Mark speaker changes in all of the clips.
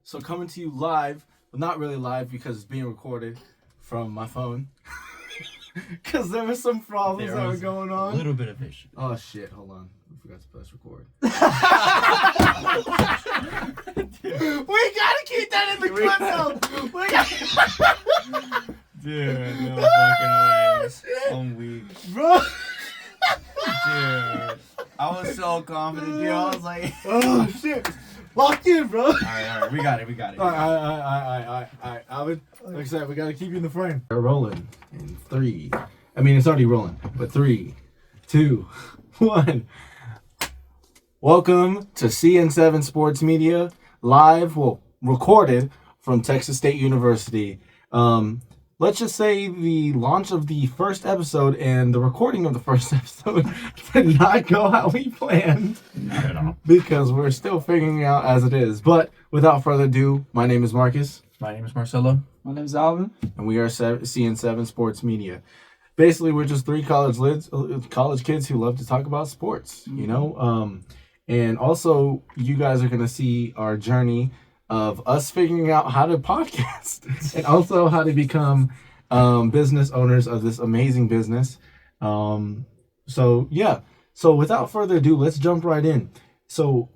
Speaker 1: So coming to you live, but not really live because it's being recorded from my phone. Because there were some problems that were going on.
Speaker 2: A little bit of issue.
Speaker 1: Oh shit, hold on. I forgot to press record. We gotta keep that in the clip though. We got
Speaker 2: Dude, no fucking ways. I'm weak.
Speaker 1: Bro.
Speaker 2: Dude. I was so confident, dude. I was like,
Speaker 1: Oh shit. Locked in, bro.
Speaker 2: Alright. We got it.
Speaker 1: Alright. Alvin, like I said, we gotta keep you in the frame. We're rolling in 3. I mean, it's already rolling, but 3, 2, 1. Welcome to CN7 Sports Media, live, recorded from Texas State University. Let's just say the launch of the first episode and the recording of the first episode did not go how we planned.
Speaker 2: Not at all.
Speaker 1: Because we're still figuring it out as it is. But without further ado, my name is Marcus.
Speaker 2: My name is Marcelo.
Speaker 3: My name is Alvin.
Speaker 1: And we are CN7 Sports Media. Basically, we're just 3 college kids who love to talk about sports, you know? And also, you guys are going to see our journey of us figuring out how to podcast and also how to become business owners of this amazing business. So without further ado, let's jump right in. So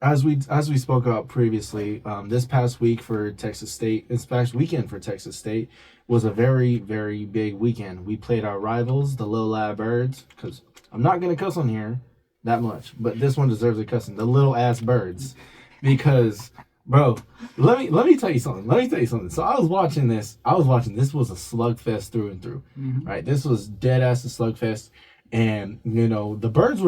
Speaker 1: as we spoke about previously, this past weekend for Texas State was a very, very big weekend. We played our rivals, the Little Lab Birds, because I'm not going to cuss on here that much, but this one deserves a cussing, the Little Ass Birds, because bro, let me tell you something. So I was watching this. This was a slugfest through and through. Mm-hmm. Right? This was dead ass a slugfest. And you know, their birds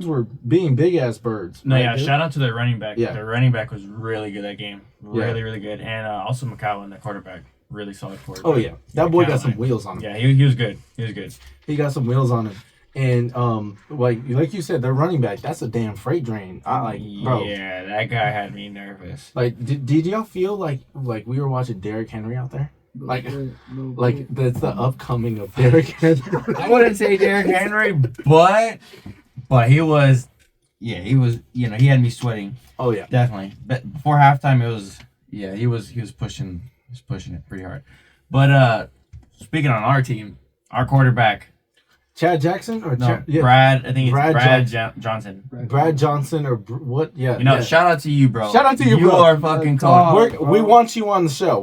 Speaker 1: were being big ass birds.
Speaker 3: No,
Speaker 1: right?
Speaker 3: yeah, shout out to their running back.
Speaker 1: Yeah.
Speaker 3: Their running back was really good that game. Really good. And also McCowan, the quarterback. Really solid quarterback.
Speaker 1: Oh yeah. That boy got some wheels on him.
Speaker 3: Yeah, he was good.
Speaker 1: He got some wheels on him. And like you said, their running back, that's a damn freight train. Bro.
Speaker 3: Yeah, that guy had me nervous.
Speaker 1: Like, did y'all feel like we were watching Derrick Henry out there? Like that's the upcoming of Derrick Henry.
Speaker 2: I wouldn't say Derrick Henry, but he was, you know, he had me sweating.
Speaker 1: Oh yeah,
Speaker 2: definitely. But before halftime, he was pushing it pretty hard. But speaking on our team, our quarterback,
Speaker 1: Chad Jackson or
Speaker 2: Brad? I think it's Brad Johnson.
Speaker 1: Brad Johnson or what? Yeah.
Speaker 2: You know, shout out to you, bro.
Speaker 1: Shout out to you, bro.
Speaker 2: You are fucking cool.
Speaker 1: We want you on the show.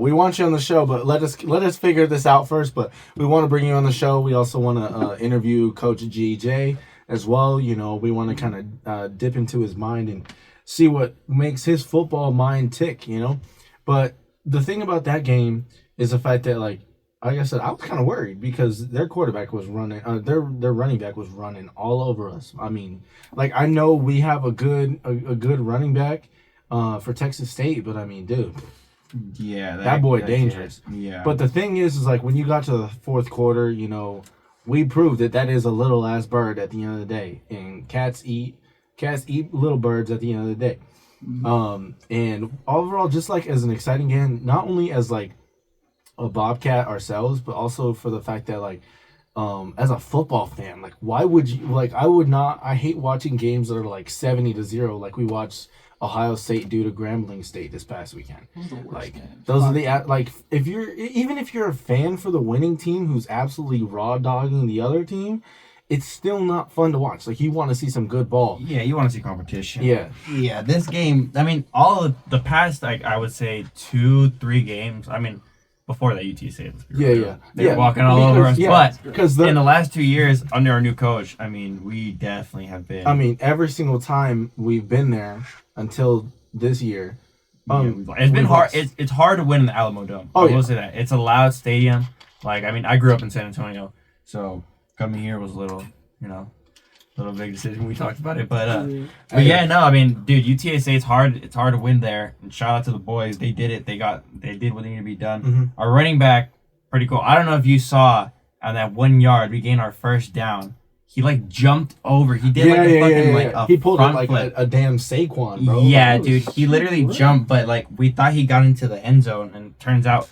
Speaker 1: But let us figure this out first. But we want to bring you on the show. We also want to interview Coach GJ as well. You know, we want to kind of dip into his mind and see what makes his football mind tick. You know, but the thing about that game is the fact that like I said, I was kind of worried because their quarterback was running, their running back was running all over us. I mean, like I know we have a good running back for Texas State, but I mean, dude,
Speaker 2: yeah,
Speaker 1: that boy dangerous.
Speaker 2: Yeah.
Speaker 1: But the thing is like when you got to the fourth quarter, you know, we proved that is a little ass bird at the end of the day, and cats eat little birds at the end of the day. Mm-hmm. And overall, just like as an exciting game, not only as like a Bobcat ourselves, but also for the fact that like as a football fan, like why would you like I hate watching games that are like 70-0 like we watched Ohio State do to Grambling State this past weekend. Like those are the like if you're a fan for the winning team who's absolutely raw dogging the other team, it's still not fun to watch. Like you want to see some good ball.
Speaker 2: Yeah, you want to see competition.
Speaker 1: Yeah.
Speaker 2: This game, I mean, all of the past, like I would say 2-3 games. I mean, before that UTSA. They were walking all over us. But because in the last 2 years under our new coach, I mean, we definitely have been.
Speaker 1: I mean, every single time we've been there until this year.
Speaker 2: It's been hard. It's hard to win in the Alamo Dome. I will say that. It's a loud stadium. Like, I mean, I grew up in San Antonio, so coming here was a little big decision. We talked about it, but yeah, no, I mean, dude, UTSA, it's hard to win there. And shout out to the boys, they did it. They did what needed to be done. Mm-hmm. Our running back, pretty cool. I don't know if you saw on that 1 yard, we gained our first down. He like jumped over. He did
Speaker 1: he pulled it like a damn Saquon, bro.
Speaker 2: Yeah, dude, he literally jumped, but like we thought he got into the end zone, and turns out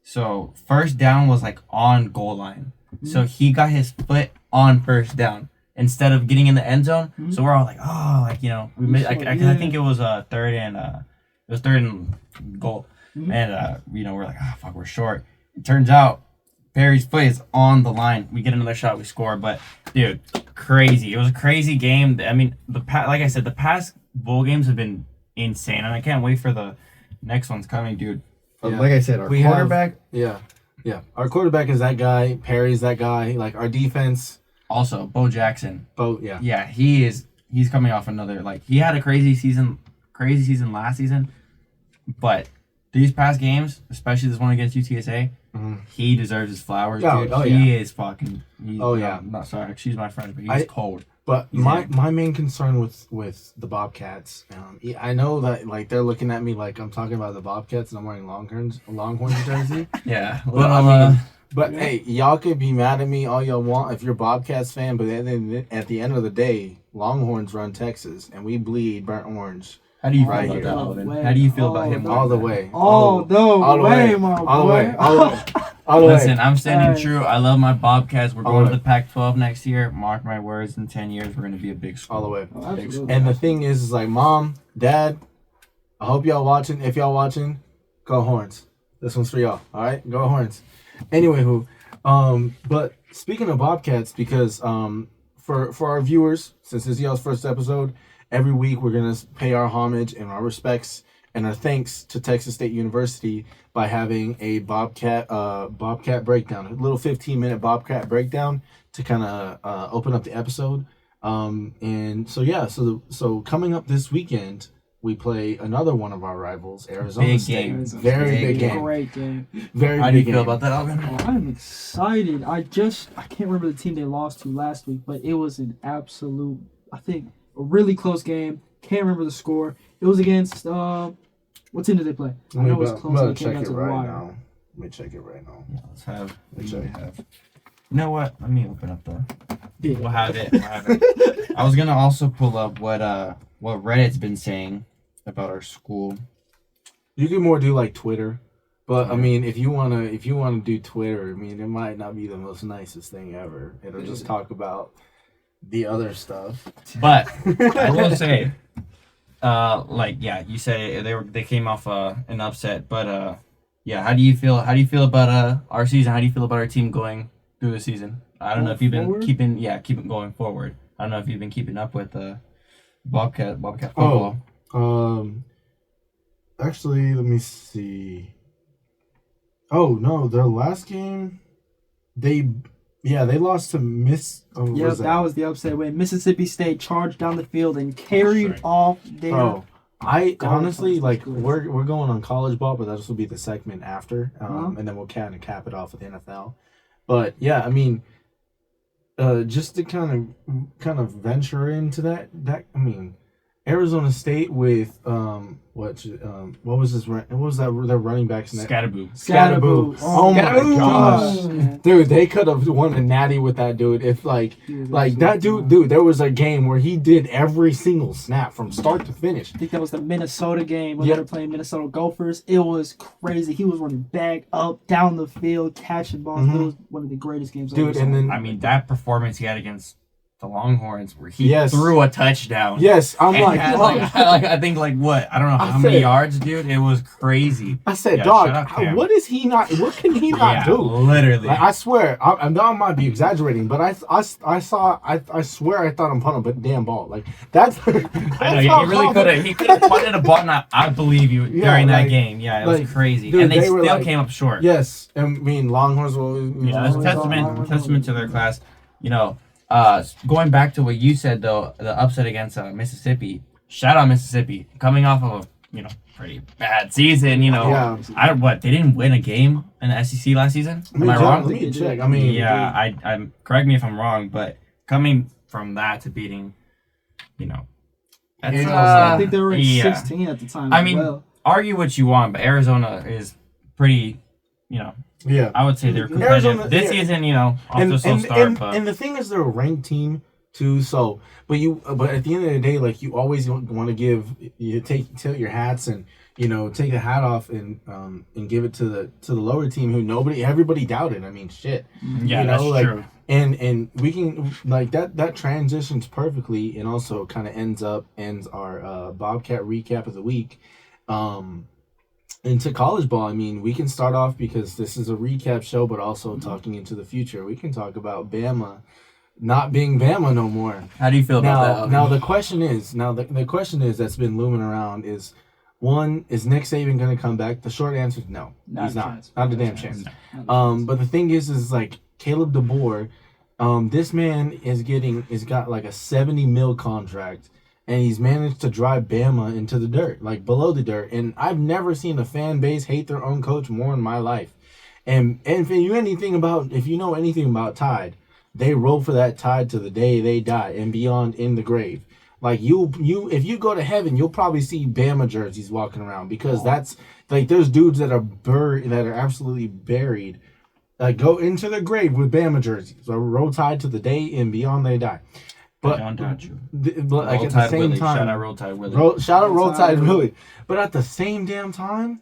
Speaker 2: so first down was like on goal line. Mm-hmm. So he got his foot on first down instead of getting in the end zone. Mm-hmm. So we're all like, oh, like, you know, we missed. I think it was third and It was 3rd and goal. And, we're like, fuck, we're short. It turns out Perry's foot is on the line. We get another shot, we score. But, dude, crazy. It was a crazy game. I mean, like I said, the past bowl games have been insane. And I can't wait for the next one's coming, dude.
Speaker 1: Yeah.
Speaker 2: Like I said, our quarterback.
Speaker 1: Yeah. Our quarterback is that guy. Perry's that guy. Like, our defense.
Speaker 2: Also, Bo Jackson.
Speaker 1: Yeah.
Speaker 2: Yeah, he's coming off another, like, he had a crazy season last season. But these past games, especially this one against UTSA, he deserves his flowers, dude. He is fucking. Not sorry, excuse my French, but he's cold.
Speaker 1: But my main concern with the Bobcats, I know that like they're looking at me like I'm talking about the Bobcats and I'm wearing Longhorns jersey.
Speaker 2: Yeah,
Speaker 1: but hey, y'all could be mad at me all y'all want if you're a Bobcats fan, but then at the end of the day, Longhorns run Texas and we bleed burnt orange.
Speaker 2: How do you feel about that, Alvin? How do you feel about him?
Speaker 1: All the way.
Speaker 4: All the way, my boy.
Speaker 2: Listen, I'm standing true. I love my Bobcats. We're going to the Pac-12 next year. Mark my words, in 10 years, we're going to be a big school.
Speaker 1: All the way.
Speaker 4: Oh,
Speaker 1: and the thing is like, Mom, Dad, I hope y'all watching. If y'all watching, go Horns. This one's for y'all. All right? Go Horns. Anyway, but speaking of Bobcats, because for our viewers, since this is y'all's first episode, every week we're going to pay our homage and our respects and our thanks to Texas State University by having a Bobcat breakdown, a little 15-minute Bobcat breakdown to kind of open up the episode. And so coming up this weekend, we play another one of our rivals, Arizona State.
Speaker 2: Game.
Speaker 1: Very big game.
Speaker 4: Great game.
Speaker 1: Very
Speaker 2: How do you
Speaker 1: big
Speaker 2: feel
Speaker 1: game.
Speaker 2: about that, Alvin?
Speaker 4: I'm excited. I can't remember the team they lost to last week, but it was an absolute, I think, a really close game. Can't remember the score. It was against, what team did they play? I know it was close.
Speaker 1: Let me check it right now.
Speaker 2: Yeah, let's have. You know what? Let me open up We'll have it. I was gonna also pull up what Reddit's been saying about our school.
Speaker 1: You can more do like Twitter, but I mean, if you wanna do Twitter, I mean, it might not be the most nicest thing ever. It'll just talk about the other stuff.
Speaker 2: But I will say, you said they came off an upset, but how do you feel? How do you feel about our season? How do you feel about our team going through the season? I don't know if you've been keeping going forward. I don't know if you've been keeping up with Bobcat football.
Speaker 1: Actually, let me see. Oh no, their last game, they lost to
Speaker 4: that was the upset when Mississippi State charged down the field and carried off their.
Speaker 1: I honestly we're going on college ball, but this will be the segment after, and then we'll kind of cap it off with the NFL. But yeah, I mean, just to kind of venture into that I mean, Arizona State with what was their running back's name?
Speaker 2: Scatterboo.
Speaker 1: Oh my gosh, dude, they could have won a natty with that dude if that dude. There was a game where he did every single snap from start to finish.
Speaker 4: I think that was the Minnesota game when they were playing Minnesota Gophers. It was crazy. He was running back up down the field, catching balls. It was one of the greatest games.
Speaker 1: Dude, and then
Speaker 2: I mean that performance he had against the Longhorns where he threw a touchdown.
Speaker 1: Yes, I'm like,
Speaker 2: I think what? I don't know how many yards, dude. It was crazy.
Speaker 1: I said, dog, what is he not? What can he not do?
Speaker 2: Literally.
Speaker 1: I swear, I might be exaggerating, but I swear I thought I'm punting a damn ball. Like that's.
Speaker 2: I know he really could have. He could have punted a ball. And I believe you during that game. Yeah, it was crazy, dude, and they still came up short.
Speaker 1: Yes, I mean Longhorns will.
Speaker 2: It's testament to their class. Going back to what you said though, the upset against Mississippi. Shout out Mississippi, coming off of a pretty bad season. They didn't win a game in the SEC last season. Am I wrong?
Speaker 1: Let me check. I mean,
Speaker 2: I'm correct me if I'm wrong, but coming from that to beating,
Speaker 4: I think they were 16 at the time.
Speaker 2: I mean, argue what you want, but Arizona is pretty,
Speaker 1: Yeah,
Speaker 2: I would say they're competitive this season. Off to a slow start, but
Speaker 1: and the thing is, they're a ranked team too. So, but at the end of the day, like you always want to take your hats and take the hat off and give it to the lower team who everybody doubted. I mean, shit.
Speaker 2: Yeah, that's true.
Speaker 1: And we can that transitions perfectly, and also kind of ends our Bobcat recap of the week. into college ball. I mean, we can start off because this is a recap show, but also talking into the future. We can talk about Bama not being Bama no more.
Speaker 2: How do you feel about that?
Speaker 1: Now the question is, the question is that's been looming around is, one, is Nick Saban going to come back? The short answer is no. He's not. Not a damn chance. But the thing is like Caleb DeBoer, this man is got like a $70 million contract, and he's managed to drive Bama into the dirt, like below the dirt. And I've never seen a fan base hate their own coach more in my life. And if you know anything about Tide, they roll for that Tide to the day they die and beyond in the grave. Like if you go to heaven, you'll probably see Bama jerseys walking around, because that's like, there's dudes that are absolutely buried, go into the grave with Bama jerseys. So Roll Tide to the day and beyond they die. But
Speaker 2: like at
Speaker 1: the same time,
Speaker 2: shout out Roll Tide Willie.
Speaker 1: Shout out Roll Tide Willie. But at the same damn time,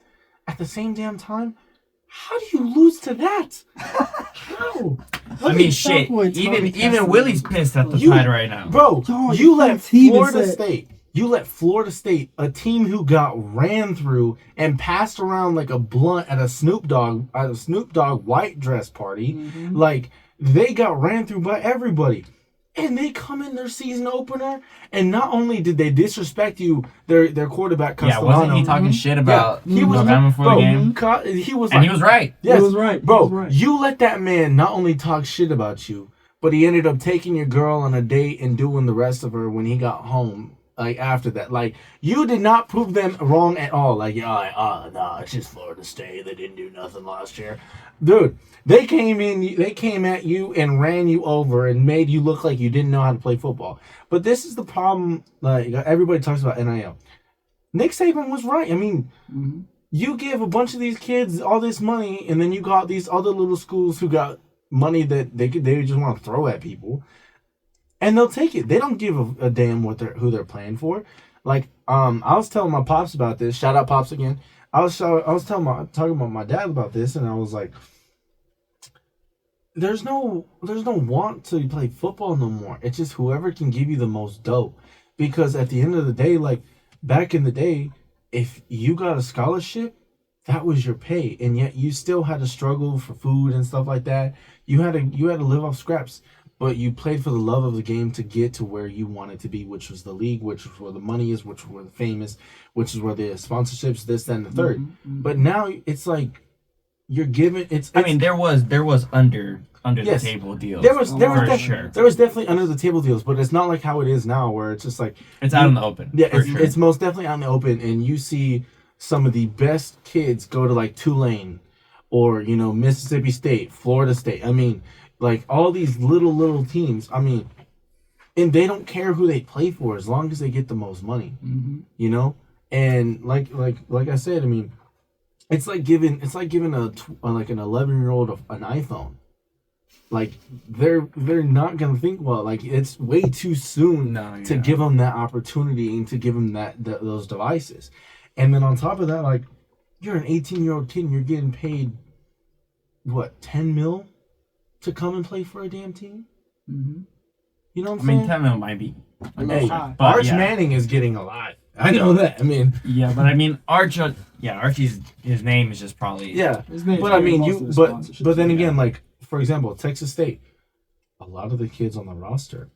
Speaker 1: how do you lose to that? How?
Speaker 2: I mean, shit. Even Willie's pissed at the Tide right now,
Speaker 1: bro. You let Florida State, a team who got ran through and passed around like a blunt at a Snoop Dogg white dress party, like they got ran through by everybody. And they come in their season opener, and not only did they disrespect their quarterback Castellano.
Speaker 2: Yeah, wasn't he talking shit about Alabama before the game?
Speaker 1: He was
Speaker 2: right.
Speaker 1: Yes,
Speaker 4: he was right,
Speaker 1: bro. You let that man not only talk shit about you, but he ended up taking your girl on a date and doing the rest of her when he got home. Like after that, like you did not prove them wrong at all. Like, no, it's just Florida State. They didn't do nothing last year, dude. They came at you and ran you over and made you look like you didn't know how to play football. But this is the problem. Like, everybody talks about NIL. Nick Saban was right. I mean, you give a bunch of these kids all this money, and then you got these other little schools who got money that they just want to throw at people, and they'll take it. They don't give a damn who they're playing for. Like, I was telling my pops about this. Shout out pops again. I was talking about my dad about this, and I was like, There's no want to play football no more. It's just whoever can give you the most dough. Because at the end of the day, like back in the day, if you got a scholarship, that was your pay, and yet you still had to struggle for food and stuff like that. You had to live off scraps, but you played for the love of the game to get to where you wanted to be, which was the league, which was where the money is, which was where the fame is, which is where the sponsorships, this, that, and the third. But now it's like you're given.
Speaker 2: There was under the table deals.
Speaker 1: There was definitely under the table deals, but it's not like how it is now, where it's just like
Speaker 2: it's out in the open.
Speaker 1: Yeah, it's most definitely out in the open, and you see some of the best kids go to like Tulane, or Mississippi State, Florida State. I mean, like all these little teams. I mean, and they don't care who they play for as long as they get the most money. And like I said, I mean, it's like giving an 11-year-old an iPhone. Like they're not gonna think well. Like it's way too soon to give them that opportunity and to give them those devices. And then on top of that, like you're an 18-year-old kid and you're getting paid what, $10 million to come and play for a damn team. You know what I'm saying?
Speaker 2: I mean, $10 million might be.
Speaker 1: Arch Manning is getting a lot. I know that. I mean,
Speaker 2: but I mean, Archie's his name is just probably
Speaker 1: But I mean, but then again, like for example, Texas State, a lot of the kids on the roster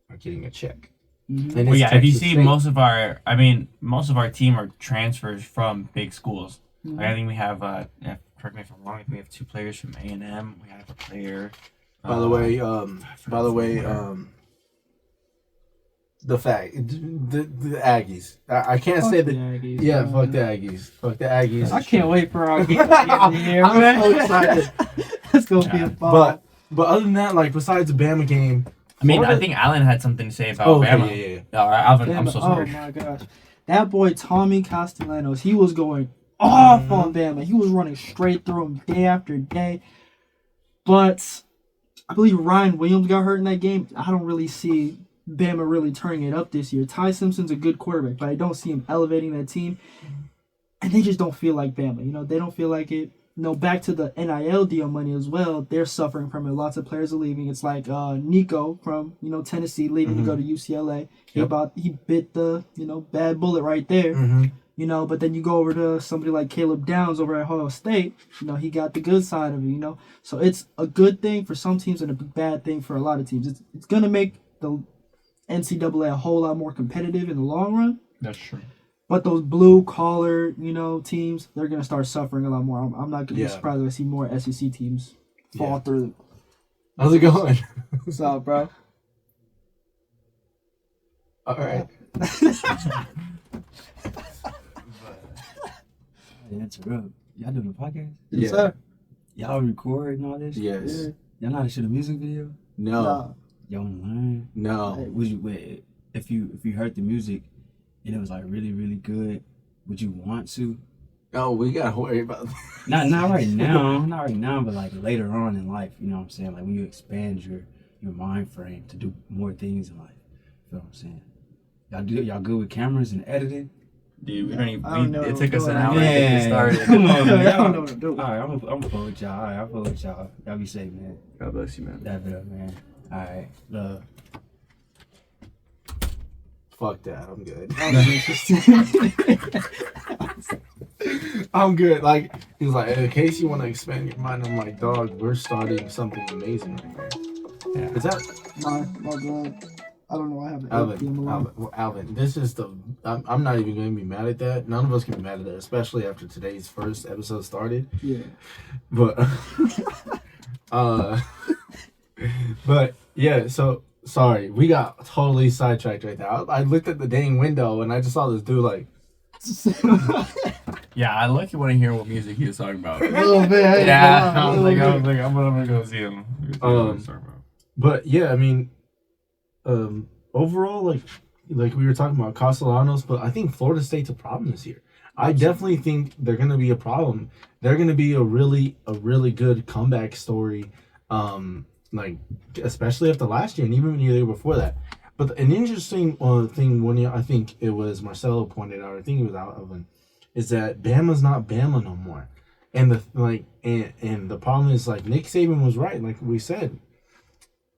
Speaker 1: are getting a check.
Speaker 2: And if you see State. most of our team are transfers from big schools. Like, I think we have correct me if I'm wrong. I think we have 2 players from A&M. We have a player.
Speaker 1: By the way, the Aggies. I can't say the Aggies. Yeah, fuck the Aggies. Fuck the Aggies.
Speaker 4: I can't wait for our game to get here, man.
Speaker 1: I'm so excited.
Speaker 4: It's gonna be a fun.
Speaker 1: But other than that, like besides the Bama game,
Speaker 2: I mean, I think Allen had something to say about Bama. Yeah. All right, Alvin, Bama, I'm so sorry.
Speaker 4: Oh my gosh, that boy Tommy Castellanos, he was going off on Bama. He was running straight through him day after day. But I believe Ryan Williams got hurt in that game. I don't really see Bama really turning it up this year. Ty Simpson's a good quarterback, but I don't see him elevating that team. And they just don't feel like Bama. They don't feel like it. Back to the NIL deal money as well. They're suffering from it. Lots of players are leaving. It's like Nico from Tennessee leaving to go to UCLA. He bit the bad bullet right there. you know. But then you go over to somebody like Caleb Downs over at Ohio State, you know, he got the good side of it, you know. So it's a good thing for some teams and a bad thing for a lot of teams. It's gonna make the NCAA a whole lot more competitive in the long run.
Speaker 2: That's true.
Speaker 4: But those blue collar, you know, teams, they're gonna start suffering a lot more. I'm not gonna be surprised if I see more SEC teams fall through.
Speaker 1: How's it going?
Speaker 4: What's up, bro?
Speaker 1: All right.
Speaker 5: Interrupt. Y'all doing a podcast?
Speaker 4: Yes, sir.
Speaker 5: Y'all record and all this?
Speaker 1: Yes.
Speaker 5: Yeah. Y'all know how to shoot a music video?
Speaker 1: No.
Speaker 5: Y'all online?
Speaker 1: No.
Speaker 5: Would you if you heard the music and it was like really, really good, would you want to?
Speaker 1: No, we gotta worry about that.
Speaker 5: Not right now, but like later on in life, you know what I'm saying? Like when you expand your mind frame to do more things in life. You know what I'm saying? Y'all good with cameras and editing?
Speaker 2: Dude, we don't even.
Speaker 4: I don't know
Speaker 2: It took us an
Speaker 4: what
Speaker 2: hour to get started.
Speaker 5: Come on, man.
Speaker 4: I don't know what I'm doing.
Speaker 5: All right, I'm gonna fuck with y'all. All right, I'll fuck with y'all. Y'all be safe, man.
Speaker 2: God bless you, man.
Speaker 5: That it up, man. All right, love.
Speaker 1: Fuck that. I'm good.
Speaker 4: That was interesting.
Speaker 1: I'm good. Like, he was like, in case you want to expand your mind, I'm like, dog, we're starting something amazing right here.
Speaker 2: Yeah.
Speaker 1: Is that
Speaker 4: My God. I don't know. I have an
Speaker 1: Alvin, this is the. I'm not even going to be mad at that. None of us can be mad at that, especially after today's first episode started.
Speaker 4: Yeah.
Speaker 1: But, but yeah. So sorry, we got totally sidetracked right now. I looked at the dang window and I just saw this dude like.
Speaker 2: Yeah, I lucky want to hear what music he was talking about.
Speaker 4: A little bit.
Speaker 2: Yeah, I was like, I'm gonna go see him.
Speaker 1: But yeah, I mean, overall, like we were talking about Castellanos, but I think Florida State's a problem this year. I definitely think they're gonna be a problem. They're gonna be a really good comeback story, like especially after last year and even the year before that. But an interesting thing, when I think it was Marcelo pointed out, I think it was Alvin, is that Bama's not Bama no more, and the problem is like Nick Saban was right, like we said.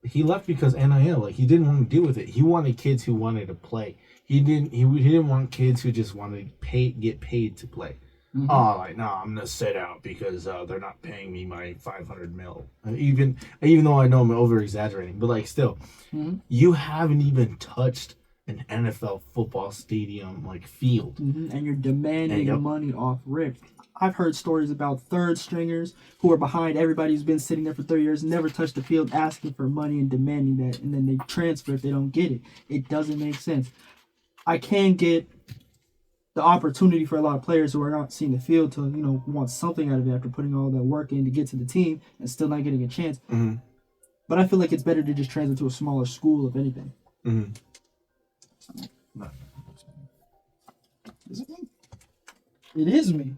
Speaker 1: He left because NIL. Like he didn't want to deal with it. He wanted kids who wanted to play. He didn't want kids who just wanted to get paid to play. Mm-hmm. Oh, like no, I'm gonna sit out because they're not paying me my $500 million. Even though I know I'm over exaggerating, but like still, you haven't even touched an NFL football stadium like field,
Speaker 4: and you're demanding money off rip. I've heard stories about third stringers who are behind everybody who's been sitting there for 30 years, never touched the field, asking for money and demanding that, and then they transfer if they don't get it. It doesn't make sense. I can get the opportunity for a lot of players who are not seeing the field to, you know, want something out of it after putting all that work in to get to the team and still not getting a chance. Mm-hmm. But I feel like it's better to just transfer to a smaller school, if anything.
Speaker 1: Mm-hmm.
Speaker 4: Is it me? It is me.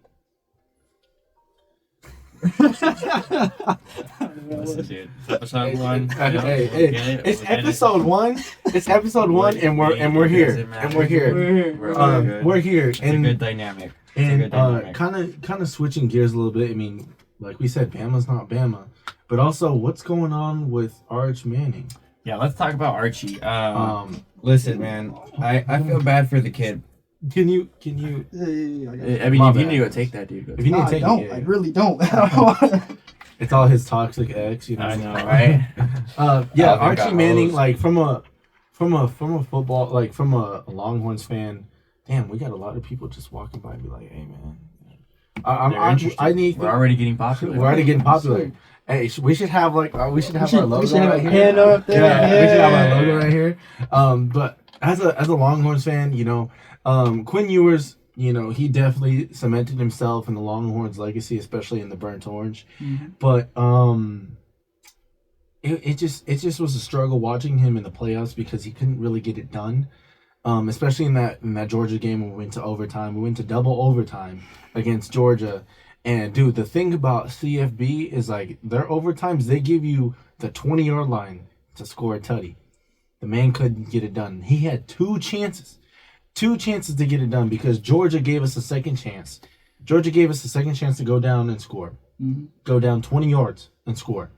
Speaker 2: Listen, dude. Episode one.
Speaker 1: It's episode one. It's episode one, and we're here. And we're here. We're here.
Speaker 2: It's a good dynamic.
Speaker 1: And kind of switching gears a little bit. I mean, like we said, Bama's not Bama, but also what's going on with Arch Manning?
Speaker 2: Yeah, let's talk about Archie. Listen, man, I feel bad for the kid.
Speaker 1: Can you?
Speaker 2: I mean, if you need to go take that, dude.
Speaker 1: If you need to take it,
Speaker 4: I really don't.
Speaker 1: It's all his toxic ex, you know.
Speaker 2: I know, right?
Speaker 1: Yeah, Archie Manning, like from a football, like from a Longhorns fan. Damn, we got a lot of people just walking by and be like, "Hey, man,
Speaker 2: We're already getting popular.
Speaker 1: We're already getting popular. Hey, we should have like our logo right here.
Speaker 4: Hand up there.
Speaker 1: Yeah, we should have our logo right here. But as a Longhorns fan, you know. Quinn Ewers, you know, he definitely cemented himself in the Longhorns' legacy, especially in the burnt orange. Mm-hmm. But it just was a struggle watching him in the playoffs because he couldn't really get it done. Especially in that Georgia game when we went to overtime. We went to double overtime against Georgia. And dude, the thing about CFB is like their overtimes, they give you the 20-yard line to score a tutty. The man couldn't get it done. He had two chances to get it done because Georgia gave us a second chance. Georgia gave us a second chance to go down and score. Mm-hmm. Go down 20 yards and score.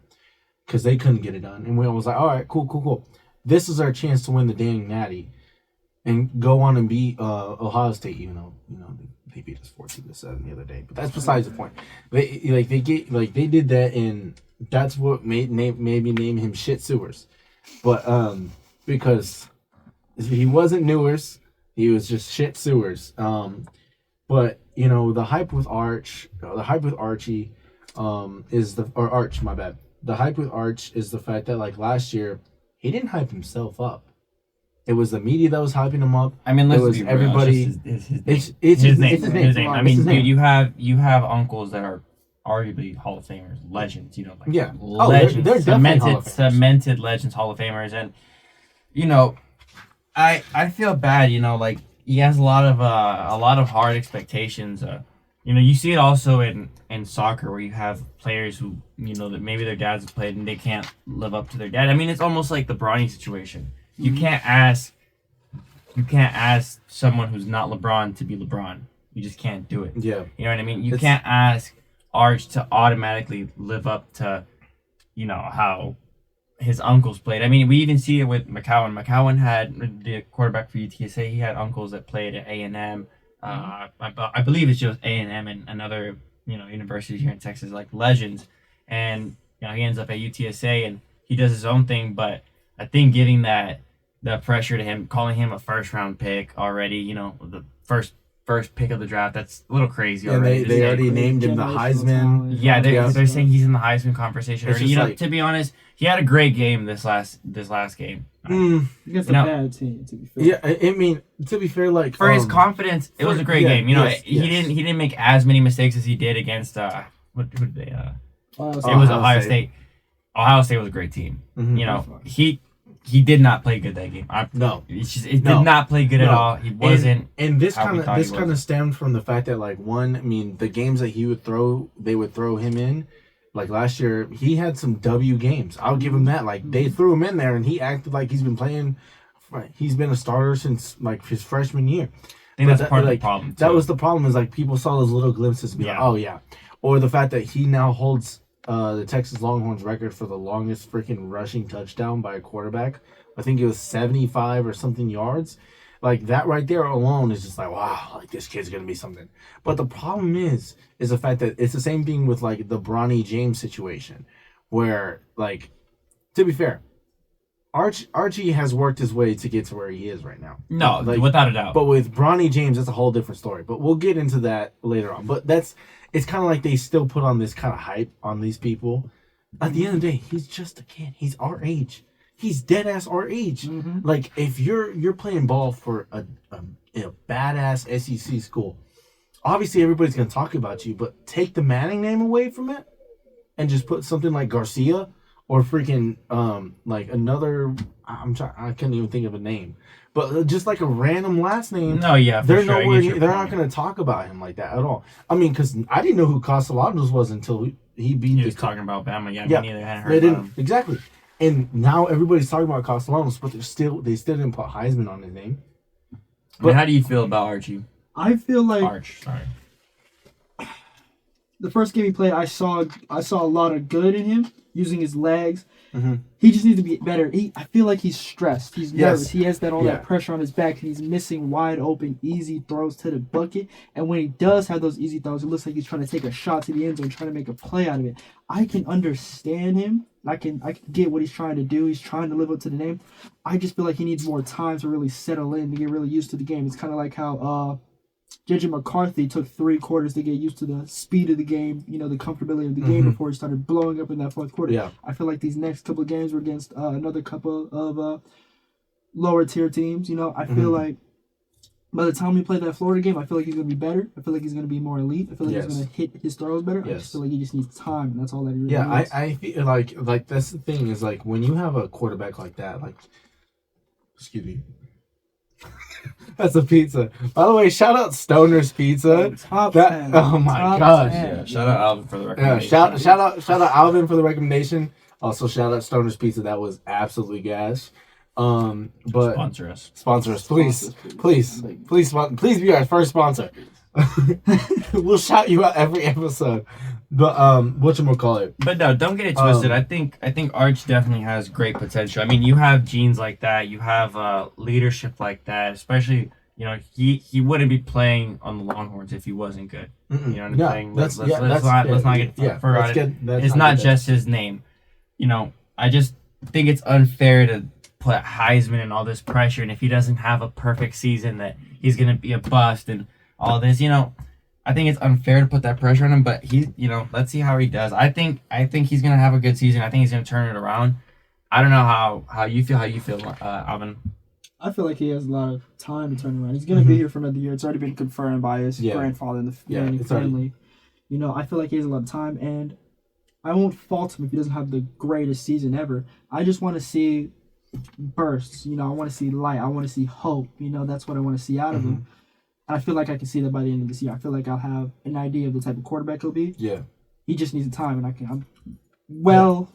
Speaker 1: Because they couldn't get it done. And we was like, all right, cool. This is our chance to win the dang natty. and go on and beat Ohio State, even though they beat us 14-7 the other day. But that's besides the point. They did that, and that's what made me name him Shit Sewers. But because he wasn't Newers, he was just Shit Sewers. But the hype with Archie Arch, my bad. The hype with Arch is the fact that like last year he didn't hype himself up. It was the media that was hyping him up.
Speaker 2: I mean,
Speaker 1: it was everybody. It's his name.
Speaker 2: I mean, dude, you have uncles that are arguably Hall of Famers, legends. Legends.
Speaker 1: They're definitely Hall of Famers.
Speaker 2: Cemented legends, Hall of Famers, and I feel bad. Like he has a lot of hard expectations. You see it also in soccer where you have players who that maybe their dads have played and they can't live up to their dad. I mean, it's almost like the Bronny situation. You can't ask someone who's not LeBron to be LeBron. You just can't do it.
Speaker 1: Yeah.
Speaker 2: You know what I mean? You can't ask Arch to automatically live up to, how his uncles played. I mean, we even see it with McCowan. McCowan had the quarterback for UTSA. He had uncles that played at A&M. I believe it's just A&M and another, universities here in Texas, like legends. And, he ends up at UTSA and he does his own thing, but I think giving that pressure to him, calling him a first-round pick already, the first pick of the draft, that's a little crazy already.
Speaker 1: They already named him the Heisman.
Speaker 2: Yeah, they're saying he's in the Heisman conversation already. To be honest, he had a great game this last game.
Speaker 4: Against a bad team, to be fair.
Speaker 1: Yeah, I mean, to be fair, like
Speaker 2: for his confidence, it was a great game. He didn't make as many mistakes as he did against who did they? It was Ohio State. Ohio State was a great team. Mm-hmm. He did not play good that game. Did not play good at all. He wasn't.
Speaker 1: And this kind of stemmed from the fact that the games that they would throw him in. Like last year, he had some W games. I'll give him that. Like they threw him in there, and he acted like he's been playing. He's been a starter since like his freshman year.
Speaker 2: I think that's part of the problem.
Speaker 1: That was the problem. Is like people saw those little glimpses. And be like, oh yeah, or the fact that he now holds the Texas Longhorns record for the longest freaking rushing touchdown by a quarterback. I think it was 75 or something yards. Like that right there alone is just like, wow, like this kid's gonna be something. But the problem is the fact that it's the same thing with like the Bronny James situation, where like, to be fair, Archie has worked his way to get to where he is right now.
Speaker 2: No, without a doubt.
Speaker 1: But with Bronny James, it's a whole different story. But we'll get into that later on. But it's kind of like they still put on this kind of hype on these people. At the end of the day, he's just a kid. He's our age. He's dead ass our age. Mm-hmm. Like if you're playing ball for a badass SEC school, obviously everybody's gonna talk about you. But take the Manning name away from it, and just put something like Garcia or freaking like another. I can't even think of a name, but just like a random last name.
Speaker 2: No, yeah,
Speaker 1: they're nowhere. They're not gonna talk about him like that at all. I mean, because I didn't know who Castellanos was until he beat.
Speaker 2: He was talking about Bama. Yeah, me neither. Hadn't heard about him.
Speaker 1: Exactly. And now everybody's talking about Castellanos, but they still didn't put Heisman on his name.
Speaker 2: But how do you feel about Archie?
Speaker 4: I feel like
Speaker 2: sorry.
Speaker 4: The first game he played, I saw a lot of good in him using his legs.
Speaker 1: Mm-hmm.
Speaker 4: He just needs to be better. I feel like he's stressed. He's nervous. He has that pressure on his back, and he's missing wide open, easy throws to the bucket. And when he does have those easy throws, it looks like he's trying to take a shot to the end zone, trying to make a play out of it. I can understand him. I can get what he's trying to do. He's trying to live up to the name. I just feel like he needs more time to really settle in, to get really used to the game. It's kind of like how JJ McCarthy took 3 quarters to get used to the speed of the game, the comfortability of the game before he started blowing up in that fourth quarter.
Speaker 1: Yeah.
Speaker 4: I feel like these next couple of games were against another couple of lower tier teams. I feel like by the time we play that Florida game, I feel like he's going to be better. I feel like he's going to be more elite. I feel like he's going to hit his throws better. I just feel like he just needs time, and that's all that he really needs.
Speaker 1: I feel like that's the thing is like when you have a quarterback like that, like, excuse me. That's a pizza. By the way, shout out Stoner's Pizza. Oh my gosh!
Speaker 2: Yeah, shout out Alvin for the recommendation.
Speaker 1: Shout out Alvin for the recommendation. Also, shout out Stoner's Pizza. That was absolutely gas. But sponsor us, please be our first sponsor. We'll shout you out every episode. But whatchamacallit?
Speaker 2: But no, don't get it twisted. I think Arch definitely has great potential. I mean, you have genes like that. You have leadership like that. Especially, he wouldn't be playing on the Longhorns if he wasn't good.
Speaker 1: Mm-mm.
Speaker 2: You know what I'm saying?
Speaker 1: Let's
Speaker 2: Let's not get forgotten. It's not just his name. I just think it's unfair to put Heisman and all this pressure, and if he doesn't have a perfect season, that he's gonna be a bust and all this. I think it's unfair to put that pressure on him, but let's see how he does. I think he's gonna have a good season. I think he's gonna turn it around. I don't know how you feel. How you feel, Alvin?
Speaker 4: I feel like he has a lot of time to turn around. He's gonna be here for another year. It's already been confirmed by his grandfather and the Manning family. I feel like he has a lot of time, and I won't fault him if he doesn't have the greatest season ever. I just want to see bursts. I want to see light. I want to see hope. That's what I want to see out of him. I feel like I can see that by the end of this year. I feel like I'll have an idea of the type of quarterback he'll be.
Speaker 1: Yeah.
Speaker 4: He just needs the time, and I'm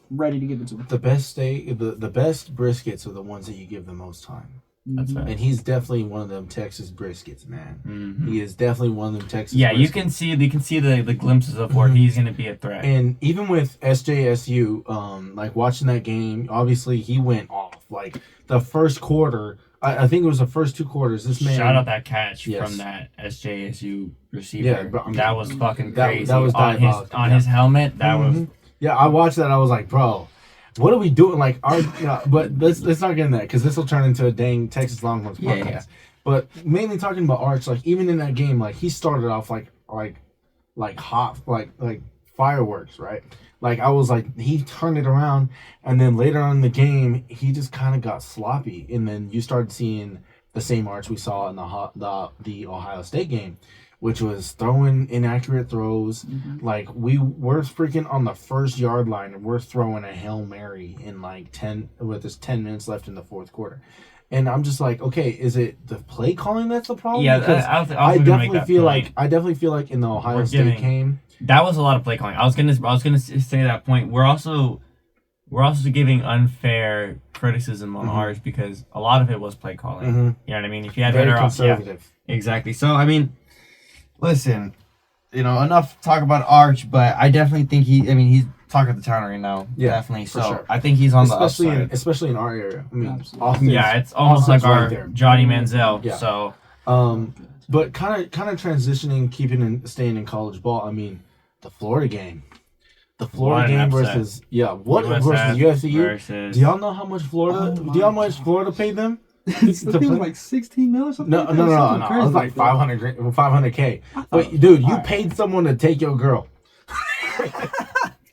Speaker 4: ready to give it to him.
Speaker 1: The best the best briskets are the ones that you give the most time.
Speaker 2: That's right.
Speaker 1: And he's definitely one of them Texas briskets, man.
Speaker 2: Mm-hmm.
Speaker 1: He is definitely one of them Texas.
Speaker 2: Yeah,
Speaker 1: briskets.
Speaker 2: you can see the glimpses of where he's going to be a threat.
Speaker 1: And even with SJSU, like watching that game, obviously he went off. Like the first quarter, I think it was the first 2 quarters. This man
Speaker 2: shout out that catch from that SJSU receiver.
Speaker 1: Yeah, but,
Speaker 2: that was fucking crazy.
Speaker 1: That was
Speaker 2: on his helmet. That was.
Speaker 1: Yeah, I watched that. I was like, bro. What are we doing? Like, but let's not get in that because this will turn into a dang Texas Longhorns podcast. Yeah. But mainly talking about Arch, like even in that game, like he started off like hot, like fireworks, right? Like I was like he turned it around, and then later on in the game, he just kind of got sloppy, and then you started seeing the same Arch we saw in the Ohio State game, which was throwing inaccurate throws. Like we're freaking on the 1st-yard line and we're throwing a Hail Mary in like 10 minutes left in the 4th quarter. And I'm just like, okay, is it the play calling that's the problem?
Speaker 2: Yeah,
Speaker 1: because I definitely feel like in the Ohio State game
Speaker 2: that was a lot of play calling. I was gonna say that point. We're also giving unfair criticism on ours because a lot of it was play calling. You know what I mean? If you had
Speaker 1: very conservative.
Speaker 2: Yeah, exactly. So I mean, listen, enough talk about Arch, but I definitely think he's talking the town right now. Yeah, definitely. So sure. I think he's on the upside.
Speaker 1: Especially in our area. I mean,
Speaker 2: it's almost like our Johnny Manziel.
Speaker 1: Yeah.
Speaker 2: So,
Speaker 1: but kind of transitioning, staying in college ball. I mean, the Florida game. The Florida game versus USC. Do y'all know how much Florida? Do y'all know how much Florida paid them?
Speaker 4: It's the thing was like 16 mil or something.
Speaker 1: No. It was like 500K. But dude, you paid someone to take your girl.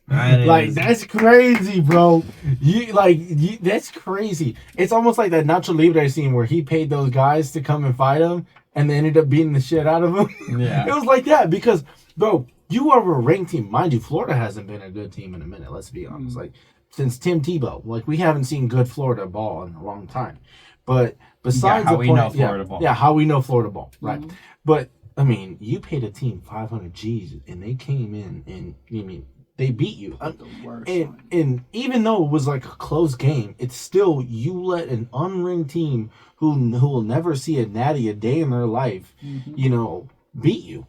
Speaker 1: That's crazy, bro. That's crazy. It's almost like that Nacho Libre scene where he paid those guys to come and fight him, and they ended up beating the shit out of him. Yeah, it was like that because, bro, you are a ranked team, mind you. Florida hasn't been a good team in a minute. Let's be honest. Like since Tim Tebow, like we haven't seen good Florida ball in a long time. But besides
Speaker 2: how we know Florida
Speaker 1: ball, right? But I mean, you paid a team 500 G's, and they came in, and they beat you. And even though it was like a close game, it's still you let an unranked team who will never see a natty a day in their life, beat you.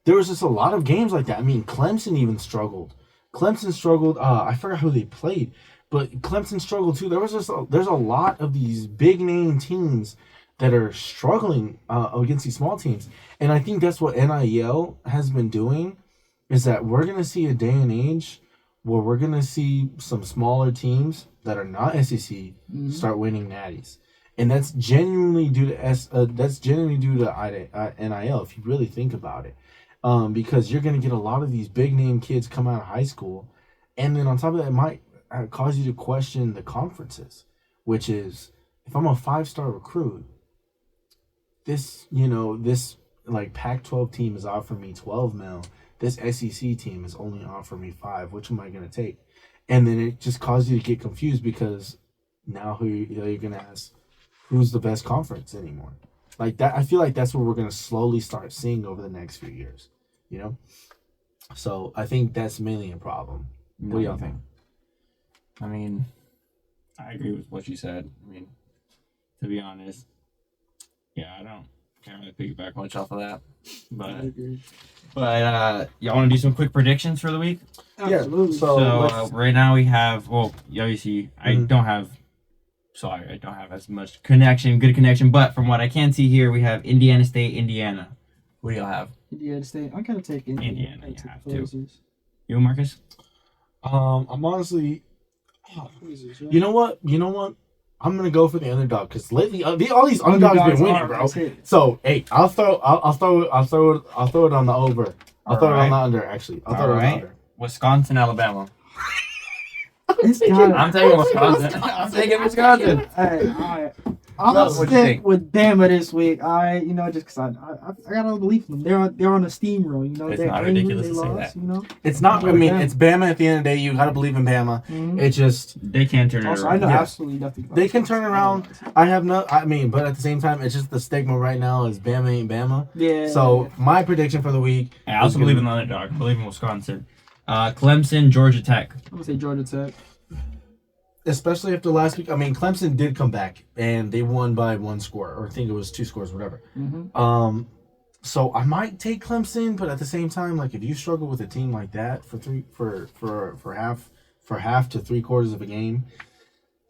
Speaker 1: There was just a lot of games like that. I mean, Clemson even struggled. I forgot who they played. But Clemson struggled too. There's a lot of these big name teams that are struggling against these small teams, and I think that's what NIL has been doing. Is that we're gonna see a day and age where we're gonna see some smaller teams that are not SEC start winning natties, and that's genuinely due to NIL. If you really think about it, because you're gonna get a lot of these big name kids come out of high school, and then on top of that, it might cause you to question the conferences, which is if I'm a 5-star recruit, this like Pac-12 team is offering me 12 mil. This SEC team is only offering me 5. Which am I going to take? And then it just causes you to get confused because now you're going to ask who's the best conference anymore. Like that, I feel like that's what we're going to slowly start seeing over the next few years. So I think that's mainly a problem. What do y'all think?
Speaker 2: I mean, I agree with what you said. I mean, to be honest, I don't.
Speaker 3: Can't really piggyback much off of that.
Speaker 4: I agree.
Speaker 3: But y'all want to do some quick predictions for the week?
Speaker 4: Absolutely.
Speaker 3: So right now we have, obviously I don't have as much good connection, but from what I can see here, we have Indiana State, Indiana. What do y'all have?
Speaker 4: Indiana State. I'm gonna take Indiana.
Speaker 3: You have to. You, Marcus?
Speaker 1: I'm honestly. You know what? I'm gonna go for the underdog because lately all these underdogs been winning, bro. So hey, I'll throw it on the over. I'll throw it on the under. Actually, I'll throw it on the under.
Speaker 3: Wisconsin, Alabama.
Speaker 4: I'm
Speaker 3: taking Wisconsin. I'm taking Wisconsin.
Speaker 4: All right. I'm gonna stick with Bama this week. Just because I got all the belief in them. They're on a steamroll.
Speaker 3: It's
Speaker 4: they're
Speaker 3: not
Speaker 4: angry,
Speaker 3: ridiculous
Speaker 4: they
Speaker 3: to say
Speaker 4: lost,
Speaker 3: that.
Speaker 1: It's not. I mean, it's Bama at the end of the day. You gotta believe in Bama.
Speaker 4: Mm-hmm.
Speaker 1: It just
Speaker 3: they can't turn it
Speaker 4: also,
Speaker 3: around.
Speaker 4: I know absolutely nothing.
Speaker 1: They can turn around. I have no. I mean, but at the same time, it's just the stigma right now is Bama ain't Bama.
Speaker 4: Yeah.
Speaker 1: So my prediction for the week.
Speaker 3: I also believe in the underdog. I believe in Wisconsin. Clemson, Georgia Tech.
Speaker 4: I'm gonna say Georgia Tech.
Speaker 1: Especially after last week. I mean, Clemson did come back and they won by 1 score, or I think it was 2 scores, whatever.
Speaker 4: Mm-hmm.
Speaker 1: So I might take Clemson, but at the same time, like if you struggle with a team like that for half to 3/4 of a game,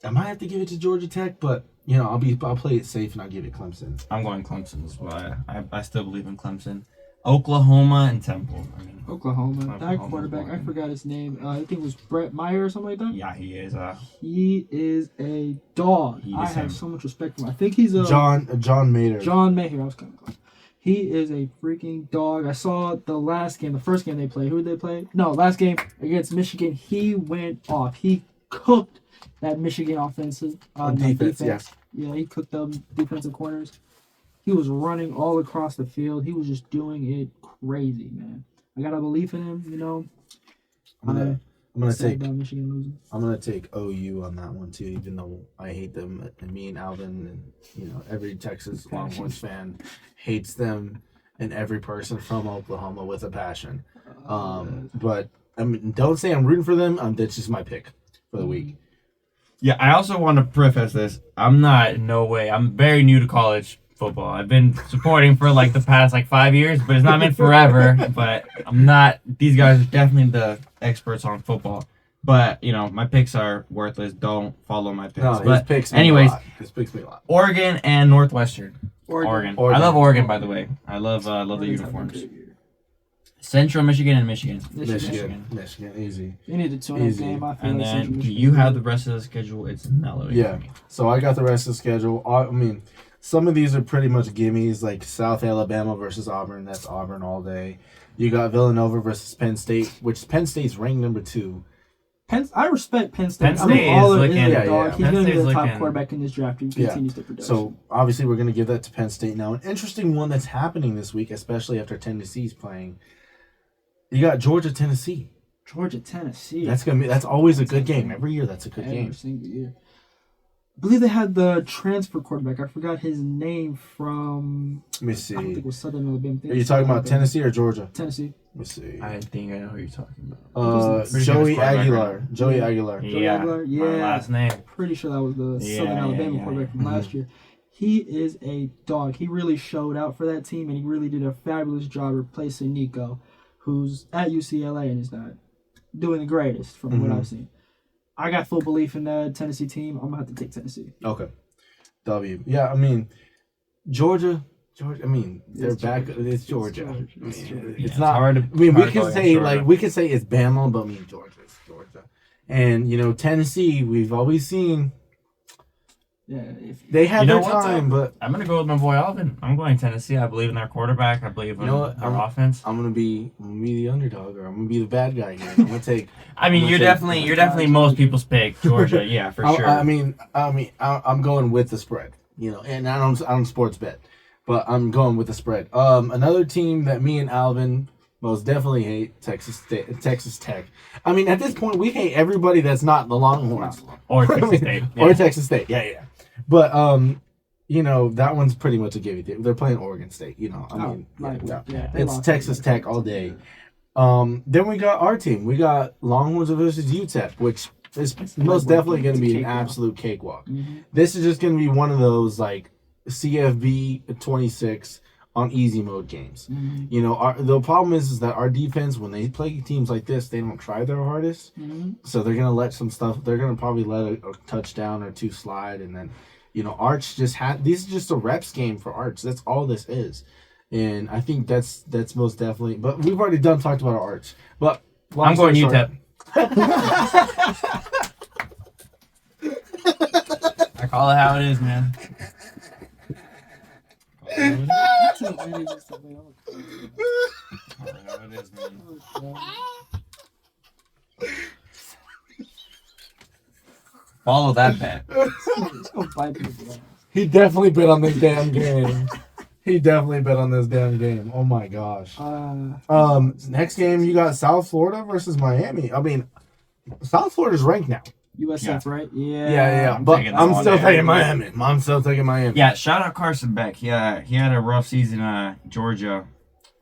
Speaker 1: I might have to give it to Georgia Tech. But I'll play it safe and I'll give it Clemson.
Speaker 3: I'm going Clemson as well. I still believe in Clemson. Oklahoma and Temple.
Speaker 4: Oklahoma. That quarterback, I forgot his name. I think it was Brett Meyer or something like that.
Speaker 3: Yeah, he is.
Speaker 4: He is a dog. I have so much respect for him. I think he's a
Speaker 1: John Mayer.
Speaker 4: John Mayer. I was kind of close. He is a freaking dog. I saw the first game they played. Who did they play? No, last game against Michigan. He went off. He cooked that Michigan offensive defense. Yeah, he cooked them defensive corners. He was running all across the field. He was just doing it crazy, man. I gotta believe in him,
Speaker 1: I'm gonna take OU on that one too, even though I hate them. And me and Alvin and every Texas Longhorns fan hates them, and every person from Oklahoma with a passion. But I mean, don't say I'm rooting for them. That's just my pick for the week.
Speaker 3: Yeah, I also want to preface this. I'm very new to college football. I've been supporting for the past 5 years, but it's not meant forever. But I'm not. These guys are definitely the experts on football. But my picks are worthless. Don't follow my picks.
Speaker 1: No,
Speaker 3: but
Speaker 1: his picks me a lot.
Speaker 3: Oregon and Northwestern. Oregon. I love Oregon, by the way. I love the uniforms. Central Michigan and Michigan.
Speaker 1: Michigan, easy.
Speaker 4: You need to tune up game.
Speaker 3: And then you have the rest of the schedule. It's mellow.
Speaker 1: Yeah. So I got the rest of the schedule. I mean, some of these are pretty much gimmies, like South Alabama versus Auburn. That's Auburn all day. You got Villanova versus Penn State, which Penn State's ranked number 2.
Speaker 4: I respect Penn State.
Speaker 3: Penn State is looking.
Speaker 4: He's going to be the top quarterback in this draft. He continues to produce.
Speaker 1: So obviously we're going to give that to Penn State now. An interesting one that's happening this week, especially after Tennessee's playing. You got Georgia, Tennessee. That's always a good game. Every year that's a good game.
Speaker 4: Every single year. I believe they had the transfer quarterback. I forgot his name from.
Speaker 1: Let me see.
Speaker 4: I don't think it was Southern Alabama.
Speaker 1: Are you talking about Tennessee or Georgia?
Speaker 4: Tennessee.
Speaker 1: Let me see.
Speaker 3: I think I know who you're talking about.
Speaker 1: Joey Aguilar. Joey Aguilar.
Speaker 4: Yeah.
Speaker 3: My last name.
Speaker 4: Pretty sure that was the Southern Alabama quarterback from last year. He is a dog. He really showed out for that team, and he really did a fabulous job replacing Nico, who's at UCLA and is not doing the greatest from what I've seen. I got full belief in that Tennessee team. I'm going to have to take Tennessee.
Speaker 1: Okay. W. Yeah, I mean, Georgia, I mean, they're back. It's Georgia. It's not hard to. I mean, we can say it's Bama, but I mean, Georgia's Georgia. And, Tennessee, we've always seen.
Speaker 4: Yeah,
Speaker 1: they had their time, but
Speaker 3: I'm gonna go with my boy Alvin. I'm going Tennessee. I believe in their quarterback. I believe in their offense.
Speaker 1: I'm gonna be the underdog, or I'm gonna be the bad guy here. I'm gonna take.
Speaker 3: I mean, you're definitely most people's pick, Georgia. Yeah, for sure.
Speaker 1: I'm going with the spread. And I don't sports bet, but I'm going with the spread. Another team that me and Alvin most definitely hate, Texas Tech. I mean, at this point, we hate everybody that's not the Longhorns
Speaker 3: or Texas State.
Speaker 1: Or Texas State. Yeah. But that one's pretty much a gimme. They're playing Oregon State. It's Texas Tech all day. Then we got our team. We got Longhorns versus UTEP, which is most definitely going to be an absolute cakewalk. Mm-hmm. This is just going to be one of those CFB 26 on easy mode games.
Speaker 4: Mm-hmm.
Speaker 1: You know, the problem is that our defense, when they play teams like this, they don't try their hardest.
Speaker 4: Mm-hmm.
Speaker 1: So they're gonna let some stuff. They're gonna probably let a touchdown or two slide, and then, you know, Arch just had. This is just a reps game for Arch. That's all this is, and I think that's most definitely. But we've already talked about our Arch. But
Speaker 2: I'm going UTEP. I call it how it is, man. Follow that bet.
Speaker 1: He definitely bet on this damn game. He definitely bet on this damn game. Oh my gosh. Next game you got South Florida versus Miami. I mean, South Florida's ranked now.
Speaker 4: USF, right? Yeah.
Speaker 1: Yeah. But I'm still taking Miami. I'm still taking Miami.
Speaker 3: Yeah, shout out Carson Beck. He had a rough season at Georgia.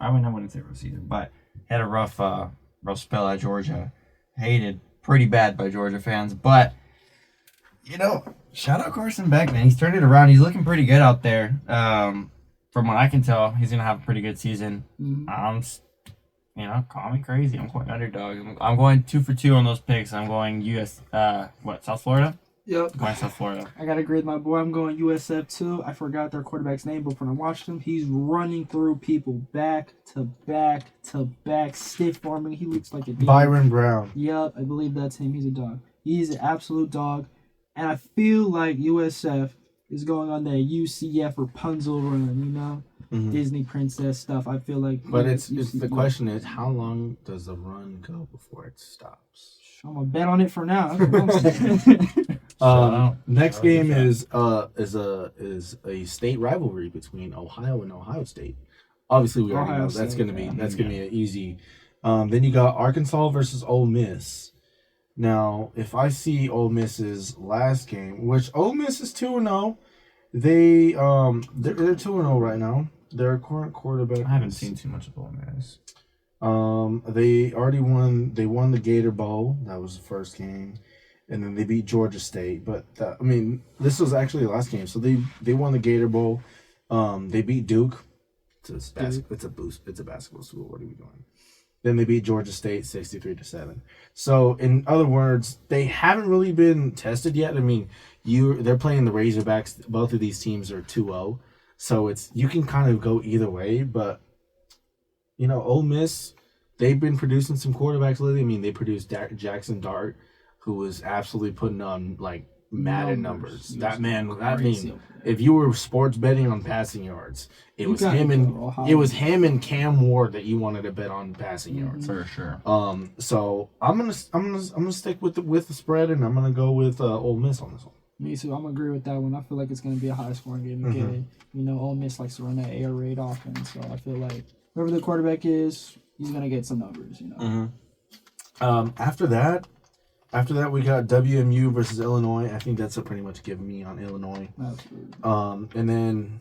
Speaker 3: I wouldn't say rough season, but had a rough spell at Georgia. Hated pretty bad by Georgia fans, but you know, shout out Carson Beck, man. He's turned it around. He's looking pretty good out there. From what I can tell, he's gonna have a pretty good season.
Speaker 4: Mm-hmm.
Speaker 3: Call me crazy. I'm going underdog. I'm going 2 for 2 on those picks. I'm going South Florida?
Speaker 4: Yep.
Speaker 3: I'm going South Florida.
Speaker 4: I gotta agree with my boy. I'm going USF too. I forgot their quarterback's name, but when I watched him, he's running through people back to back to back, stiff arming. He looks like a demon.
Speaker 1: Byron Brown.
Speaker 4: Yep, I believe that's him. He's a dog. He's an absolute dog. And I feel like USF is going on that UCF Rapunzel run, you know?
Speaker 1: Mm-hmm.
Speaker 4: Disney princess stuff. I feel like.
Speaker 1: But it's the question is, how long does the run go before it stops?
Speaker 4: I'm gonna bet on it for now. That's what I'm saying.
Speaker 1: Next game is a state rivalry between Ohio and Ohio State. Obviously, we already know that's gonna be an easy. Then you got Arkansas versus Ole Miss. Now, if I see Ole Miss's last game, which Ole Miss is 2-0, they're 2-0 right now. Their current quarterback.
Speaker 2: I haven't seen too much of Ole Miss.
Speaker 1: They already won. They won the Gator Bowl. That was the first game, and then they beat Georgia State. But this was actually the last game. So they won the Gator Bowl. They beat Duke. It's a basketball school. What are we doing? Then they beat Georgia State 63-7. So in other words, they haven't really been tested yet. I mean, they're playing the Razorbacks. Both of these teams are 2-0. So you can kind of go either way, but Ole Miss, they've been producing some quarterbacks lately. I mean, they produced Jackson Dart, who was absolutely putting on like Madden numbers. That man, if you were sports betting on passing yards, it was him and Cam Ward that you wanted to bet on passing yards
Speaker 3: for sure.
Speaker 1: So I'm gonna stick with the spread, and I'm gonna go with Ole Miss on this one.
Speaker 4: Me too. I'm gonna agree with that one. I feel like it's gonna be a high scoring game again. Ole Miss likes to run that air raid offense, so I feel like whoever the quarterback is, he's gonna get some numbers.
Speaker 1: After that, we got WMU versus Illinois. I think that's a pretty much give me on Illinois.
Speaker 4: Absolutely.
Speaker 1: And then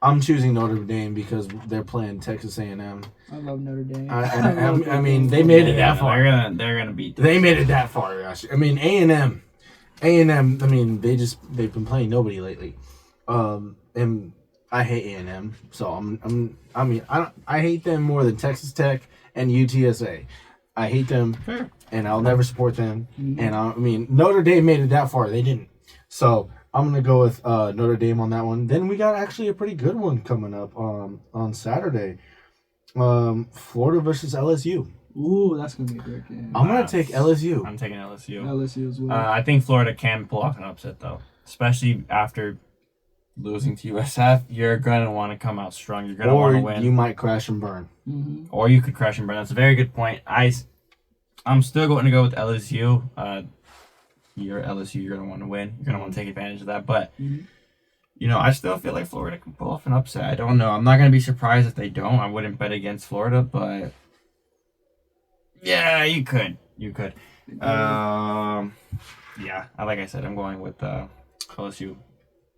Speaker 1: I'm choosing Notre Dame because they're playing Texas A&M.
Speaker 4: I love Notre Dame.
Speaker 1: I mean, they made it that far.
Speaker 3: They're gonna beat them.
Speaker 1: They made it that far. I mean, A&M. I mean, they've been playing nobody lately. And I hate A&M, so I hate them more than Texas Tech and UTSA. I hate them.
Speaker 3: Fair.
Speaker 1: And I'll never support them. And Notre Dame made it that far. They didn't. So I'm going to go with Notre Dame on that one. Then we got actually a pretty good one coming up on Saturday. Florida versus LSU.
Speaker 4: Ooh, that's going to be a great game.
Speaker 1: I'm going to take LSU.
Speaker 2: I'm taking LSU.
Speaker 4: LSU as well.
Speaker 2: I think Florida can pull off an upset, though. Especially after losing to USF. You're going to want to come out strong. You're going to want to win.
Speaker 1: Or you might crash and burn.
Speaker 4: Mm-hmm.
Speaker 2: Or you could crash and burn. That's a very good point. I'm still going to go with LSU. You're LSU. You're going to want to win. You're going to want to take advantage of that. But, I still feel like Florida can pull off an upset. I don't know. I'm not going to be surprised if they don't. I wouldn't bet against Florida, but yeah, you could. Yeah, like I said, I'm going with LSU.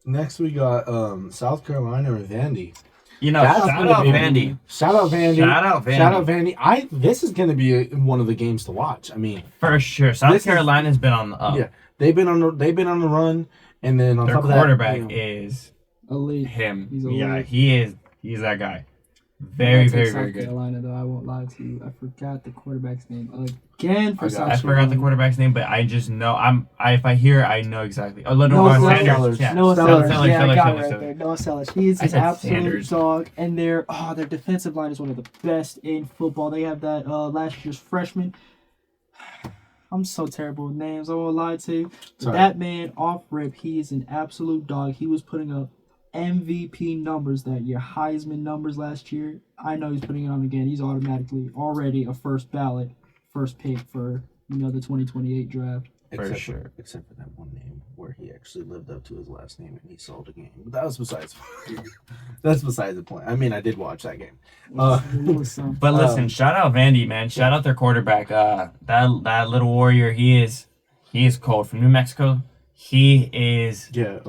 Speaker 1: Next, we got South Carolina or Vandy.
Speaker 2: Shout out Vandy.
Speaker 1: Shout out Vandy. This is going to be one of the games to watch. I mean,
Speaker 2: for sure. South Carolina's been on the up.
Speaker 1: Yeah, they've been on the run, and then on
Speaker 2: their
Speaker 1: top of that,
Speaker 2: quarterback is
Speaker 4: elite.
Speaker 3: him.
Speaker 4: He's
Speaker 3: Yeah,
Speaker 4: elite.
Speaker 3: he's that guy. Very, very, very
Speaker 4: South
Speaker 3: good.
Speaker 4: Carolina, though, I won't lie to you. I forgot the quarterback's name again for South
Speaker 3: I
Speaker 4: Carolina.
Speaker 3: forgot the quarterback's name, but I just know if I hear it, I know exactly. Oh, no,
Speaker 4: Noah
Speaker 3: Sanders.
Speaker 4: Sellers.
Speaker 3: Yeah.
Speaker 4: Noah
Speaker 3: Sellers,
Speaker 4: Sellers. Yeah, I got it
Speaker 3: Sellers.
Speaker 4: right there. Noah Sellers. He is
Speaker 3: I
Speaker 4: an
Speaker 3: said
Speaker 4: absolute
Speaker 3: Sanders.
Speaker 4: dog, and their defensive line is one of the best in football. They have that last year's freshman. I'm so terrible with names. I won't lie to you. But that man, off rip, he is an absolute dog. He was putting up MVP numbers that year, Heisman numbers last year. I know he's putting it on again. He's automatically already a first pick for the 2028 draft.
Speaker 1: Except for that one name where he actually lived up to his last name and he sold a game. But that was besides the point. I mean, I did watch that game.
Speaker 3: But listen, shout out Vandy, man. Shout out their quarterback. That little warrior. He is cold from New Mexico. He is.
Speaker 1: Yeah.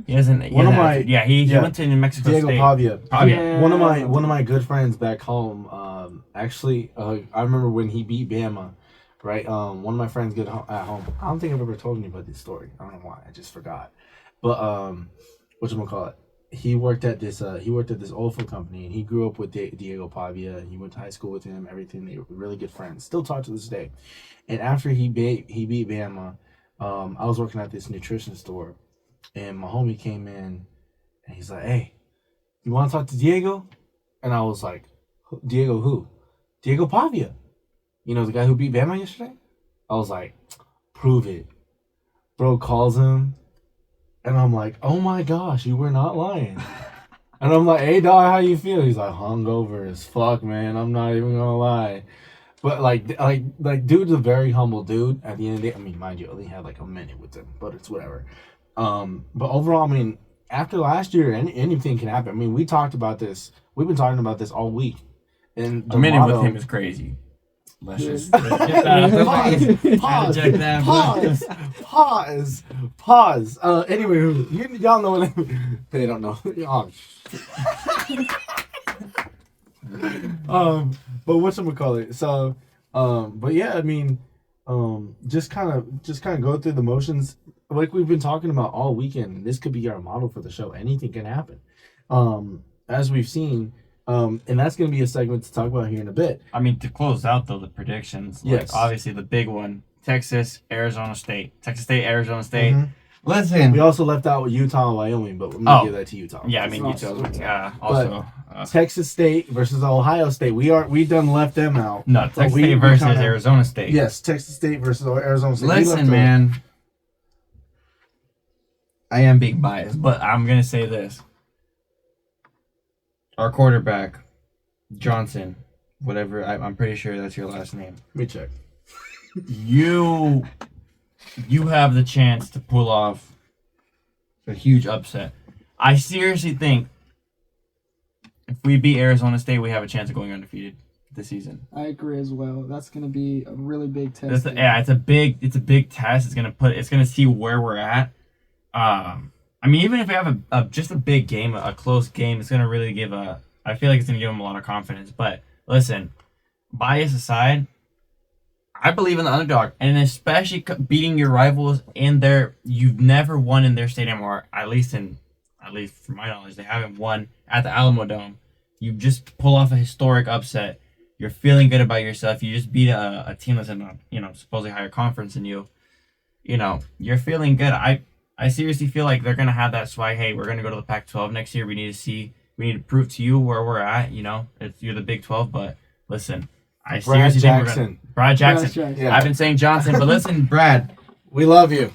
Speaker 3: He hasn't. He went to New Mexico
Speaker 1: Diego
Speaker 3: State.
Speaker 1: Pavia.
Speaker 4: Yeah.
Speaker 1: One of my good friends back home. Actually, I remember when he beat Bama. Right, one of my friends at home. I don't think I've ever told anybody this story. I don't know why. I just forgot. But whatchamacallit? He worked at this oil field company, and he grew up with Diego Pavia. He went to high school with him. Everything. They were really good friends. Still talk to this day. And after he beat Bama, I was working at this nutrition store, and my homie came in, and he's like, "Hey, you want to talk to Diego?" And I was like, "Diego who?" "Diego Pavia. You know, the guy who beat Bama yesterday?" I was like, "Prove it." Bro calls him, and I'm like, "Oh my gosh, you were not lying." And I'm like, "Hey dog, how you feel?" He's like, "Hungover as fuck, man. I'm not even gonna lie." But like, dude's a very humble dude. At the end of the day, I mean, mind you, I only had like a minute with him, but it's whatever. But overall, I mean, after last year, anything can happen. I mean, we talked about this. We've been talking about this all week. And
Speaker 3: a minute with him is crazy. Let's just get that
Speaker 1: pause. Anyway, y'all know what they don't know. But whatchamacallit? So, but yeah, I mean, just kind of go through the motions like we've been talking about all weekend. This could be our model for the show. Anything can happen, as we've seen. And that's going to be a segment to talk about here in a bit.
Speaker 3: I mean, to close out, though, the predictions.
Speaker 1: Yes.
Speaker 3: Like, obviously, the big one, Texas, Arizona State. Texas State, Arizona State.
Speaker 1: Mm-hmm.
Speaker 3: Listen.
Speaker 1: We also left out Utah and Wyoming, but we're going to give that to Utah.
Speaker 3: Yeah, I mean, Utah. Also.
Speaker 1: Texas State versus Ohio State. We done left them out.
Speaker 3: No, Texas State versus Arizona State.
Speaker 1: Yes, Texas State versus Arizona State.
Speaker 3: Listen, man. I am being biased, but I'm going to say this. Our quarterback, Johnson, whatever, I'm pretty sure that's your last name.
Speaker 1: Let me check.
Speaker 3: You have the chance to pull off a huge upset. I seriously think if we beat Arizona State, we have a chance of going undefeated this season.
Speaker 4: I agree as well. That's going to be a really big test.
Speaker 3: It's a big test. It's gonna see where we're at. I mean, even if we have just a big game, a close game, it's going to really I feel like it's going to give them a lot of confidence. But listen, bias aside, I believe in the underdog. And especially beating your rivals you've never won in their stadium, or at least from my knowledge, they haven't won at the Alamo Dome. You just pull off a historic upset. You're feeling good about yourself. You just beat a team that's in a, supposedly higher conference than you. You're feeling good. I seriously feel like they're going to have that swag. Hey, we're going to go to the Pac-12 next year. We need to prove to you where we're at. You're the Big 12, but listen, I seriously think we're going to... Brad Jackson. Yeah. I've been saying Johnson, but listen, Brad.
Speaker 1: We love you.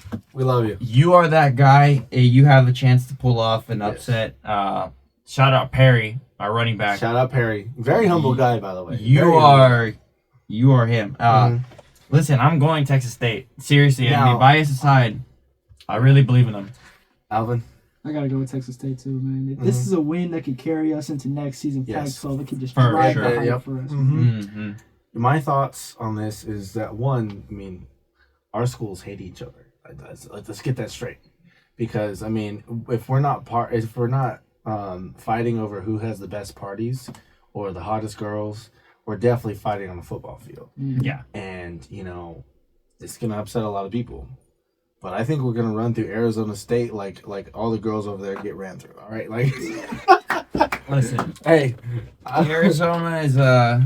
Speaker 3: You are that guy. You have a chance to pull off an upset. Shout out Perry, our running back.
Speaker 1: Shout out Perry. Very humble guy, by the way.
Speaker 3: You are him. Listen, I'm going Texas State. Seriously, I mean, bias aside, I really believe in them.
Speaker 1: Alvin?
Speaker 4: I got to go with Texas State, too, man. If this is a win that could carry us into next season, Pac-12, it could just drive the hype for us.
Speaker 1: Mm-hmm. My thoughts on this is that, one, I mean, our schools hate each other. Let's get that straight. Because, I mean, if we're not fighting over who has the best parties or the hottest girls, we're definitely fighting on the football field.
Speaker 3: Yeah.
Speaker 1: And, it's going to upset a lot of people. but I think we're gonna run through Arizona State like all the girls over there get ran through. All right, like
Speaker 2: Listen,
Speaker 1: hey,
Speaker 2: Arizona is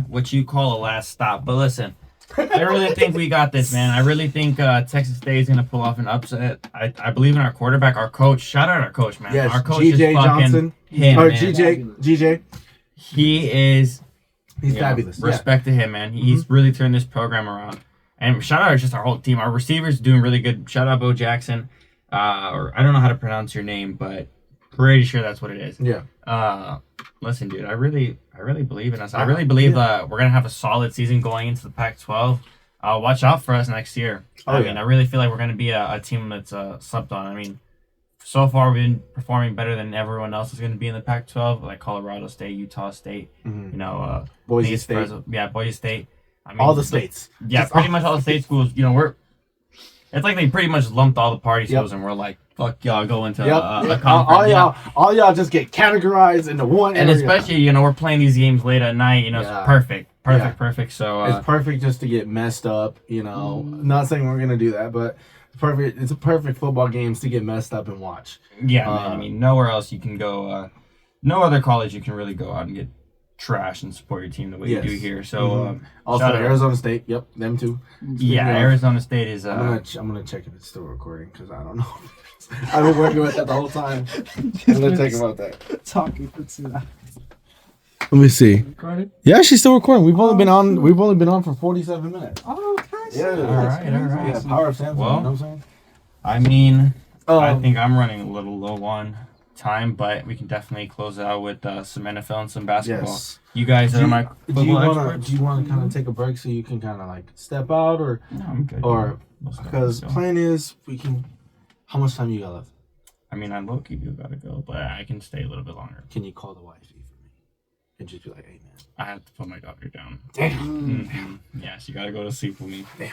Speaker 2: what you call a last stop. But listen, I really think we got this, man. I really think Texas State is gonna pull off an upset. I believe in our quarterback, our coach. Shout out our coach, man.
Speaker 1: yes,
Speaker 2: Our coach
Speaker 1: GJ
Speaker 2: is fucking
Speaker 1: Johnson
Speaker 2: him,
Speaker 1: or
Speaker 2: man.
Speaker 1: GJ.
Speaker 2: He is.
Speaker 1: He's
Speaker 2: you know,
Speaker 1: fabulous.
Speaker 2: Respect to him, man. He's really turned this program around. And shout out just our whole team. Our receivers doing really good. Shout out Bo Jackson. Or I don't know how to pronounce your name, but pretty sure that's what it is.
Speaker 1: Yeah.
Speaker 2: Listen, dude, I really believe in us. I really believe we're gonna have a solid season going into the Pac-12. Watch out for us next year. I mean, I really feel like we're gonna be a team that's slept on. I mean, so far we've been performing better than everyone else is gonna be in the Pac-12, like Colorado State, Utah State, you know,
Speaker 1: Boise State.
Speaker 2: Boise State. I mean,
Speaker 1: All the states.
Speaker 2: Yeah, pretty much all the state schools. You know, it's like they pretty much lumped all the party schools, and we're like, fuck y'all, go into a conference.
Speaker 1: All y'all just get categorized into one area.
Speaker 2: And especially, you know, we're playing these games late at night. You know, it's perfect. So
Speaker 1: it's perfect just to get messed up. You know, not saying we're gonna do that, but it's a perfect football games to get messed up and watch.
Speaker 2: Yeah, man, I mean, nowhere else you can go. No other college you can really go out and get trash and support your team the way you do here. So
Speaker 1: also Arizona State, yep, them too.
Speaker 2: Arizona State is.
Speaker 1: I'm gonna check if it's still recording because I don't know. I've been working with that the whole time. I'm gonna check about that.
Speaker 4: Talking for 2 hours.
Speaker 1: Let me see.
Speaker 4: Recording?
Speaker 1: Yeah, she's still recording. We've only been on for 47 minutes.
Speaker 4: Oh, okay.
Speaker 1: Yeah.
Speaker 2: All right.
Speaker 1: Yeah, power of Samsung.
Speaker 2: Well,
Speaker 1: you know what I'm saying?
Speaker 2: I mean, I think I'm running a little low on time, but we can definitely close it out with some NFL and some basketball.
Speaker 1: Yes.
Speaker 2: You guys are my football experts.
Speaker 1: Do you want to kind of take a break so you can kind of like step out, or
Speaker 2: No, I'm good.
Speaker 1: or because plan is we can. How much time you got left?
Speaker 2: I mean, I low-key do gotta go, but I can stay a little bit longer.
Speaker 1: Can you call the wifey for me and just be like, "Hey, man,
Speaker 2: I have to put my daughter down.
Speaker 1: damn."
Speaker 2: Yeah, she gotta go to sleep with me.
Speaker 1: Damn.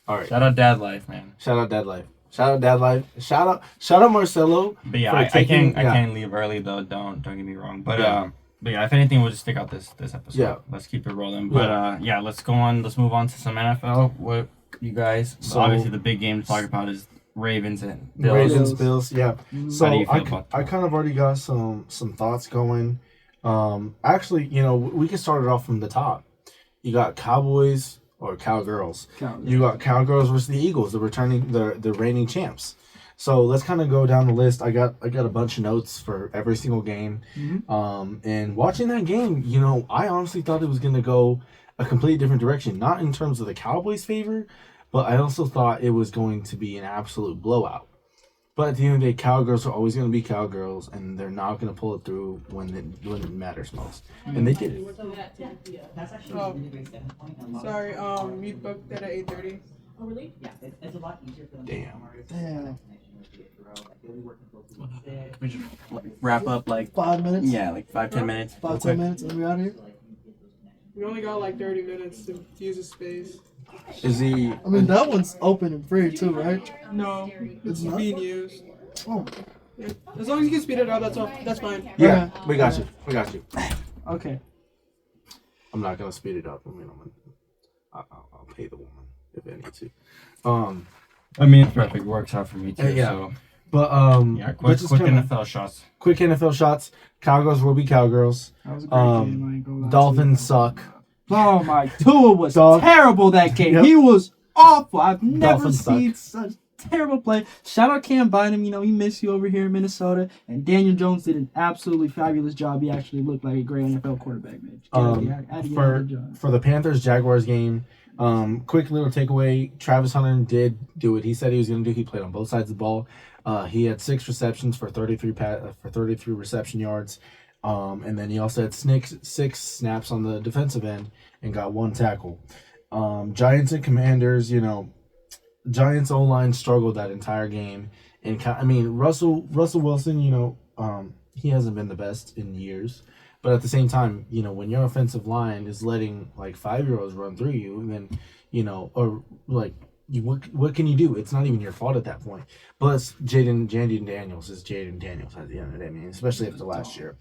Speaker 1: All right.
Speaker 2: Shout out dad life, man.
Speaker 1: Shout out Dad Life. Shout out Dad Life. Shout out Marcelo.
Speaker 2: But yeah,
Speaker 1: for
Speaker 2: I
Speaker 1: taking-
Speaker 2: can't leave early though. Don't get me wrong. But yeah, if anything, we'll just stick out this episode.
Speaker 1: Yeah.
Speaker 2: Let's keep it rolling. But let's go on. Let's move on to some NFL. What you guys?
Speaker 1: So-
Speaker 2: Obviously, the big game to talk about is Ravens and Bills.
Speaker 1: Ravens, Bills, yeah. So
Speaker 2: How do you feel about
Speaker 1: I
Speaker 2: that?
Speaker 1: kind of already got some thoughts going. Actually, you know, we can start it off from the top. You got Cowboys or Cowgirls. You got Cowgirls versus the Eagles, the reigning champs. So let's kind of go down the list. I got a bunch of notes for every single game. And watching that game, you know, I honestly thought it was going to go a completely different direction. Not in terms of the Cowboys' favor, but I also thought it was going to be an absolute blowout. But at the end of the day, Cowgirls are always going to be Cowgirls, and they're not going to pull it through when it matters most. And they did it.
Speaker 6: Sorry, you booked that at 8:30.
Speaker 7: Oh, really? Yeah, it's a lot easier for them.
Speaker 1: Damn.
Speaker 2: We just wrap up like
Speaker 4: 5 minutes?
Speaker 2: Yeah, like 5-10 minutes.
Speaker 4: 5-10 minutes and we're out of here?
Speaker 6: We only got like 30 minutes to use the space.
Speaker 1: Is he?
Speaker 4: I mean, that one's open and free too, right?
Speaker 6: No, it's
Speaker 4: not?
Speaker 6: being used.
Speaker 4: Oh,
Speaker 6: Yeah. As long as you can speed it up, that's fine.
Speaker 1: Yeah, we got you. We got you.
Speaker 4: okay.
Speaker 1: I'm not gonna speed it up. I mean, I'll pay the woman if I need to.
Speaker 2: I mean, it's perfect. Works out for me too.
Speaker 1: Yeah.
Speaker 2: So
Speaker 1: But
Speaker 2: quick
Speaker 1: just kinda-
Speaker 2: NFL shots.
Speaker 1: quick NFL shots. Cowgirls will be Cowgirls.
Speaker 4: That was a great game. I ain't gonna lie to you.
Speaker 1: Dolphins suck.
Speaker 4: Oh my, Tua was
Speaker 1: Dog.
Speaker 4: terrible that game.
Speaker 1: Yep.
Speaker 4: He was awful. I've never
Speaker 1: Dolphins
Speaker 4: seen such terrible play. Shout out Cam Bynum. You know, he missed you over here in Minnesota. And Daniel Jones did an absolutely fabulous job. He actually looked like a great NFL quarterback, man.
Speaker 1: For the Panthers Jaguars game, quick little takeaway. Travis Hunter did do what he said he was going to do. He played on both sides of the ball. He had 6 receptions for 33 reception yards. And then he also had 6 snaps on the defensive end and got 1 tackle. Giants and Commanders, you know, Giants O-line struggled that entire game. And I mean, Russell Wilson, you know, he hasn't been the best in years. But at the same time, you know, when your offensive line is letting like 5-year-olds run through you, then, you know, or like, what can you do? It's not even your fault at that point. Plus, Jaden Daniels is Jaden Daniels at the end of the day. I mean, especially after last year.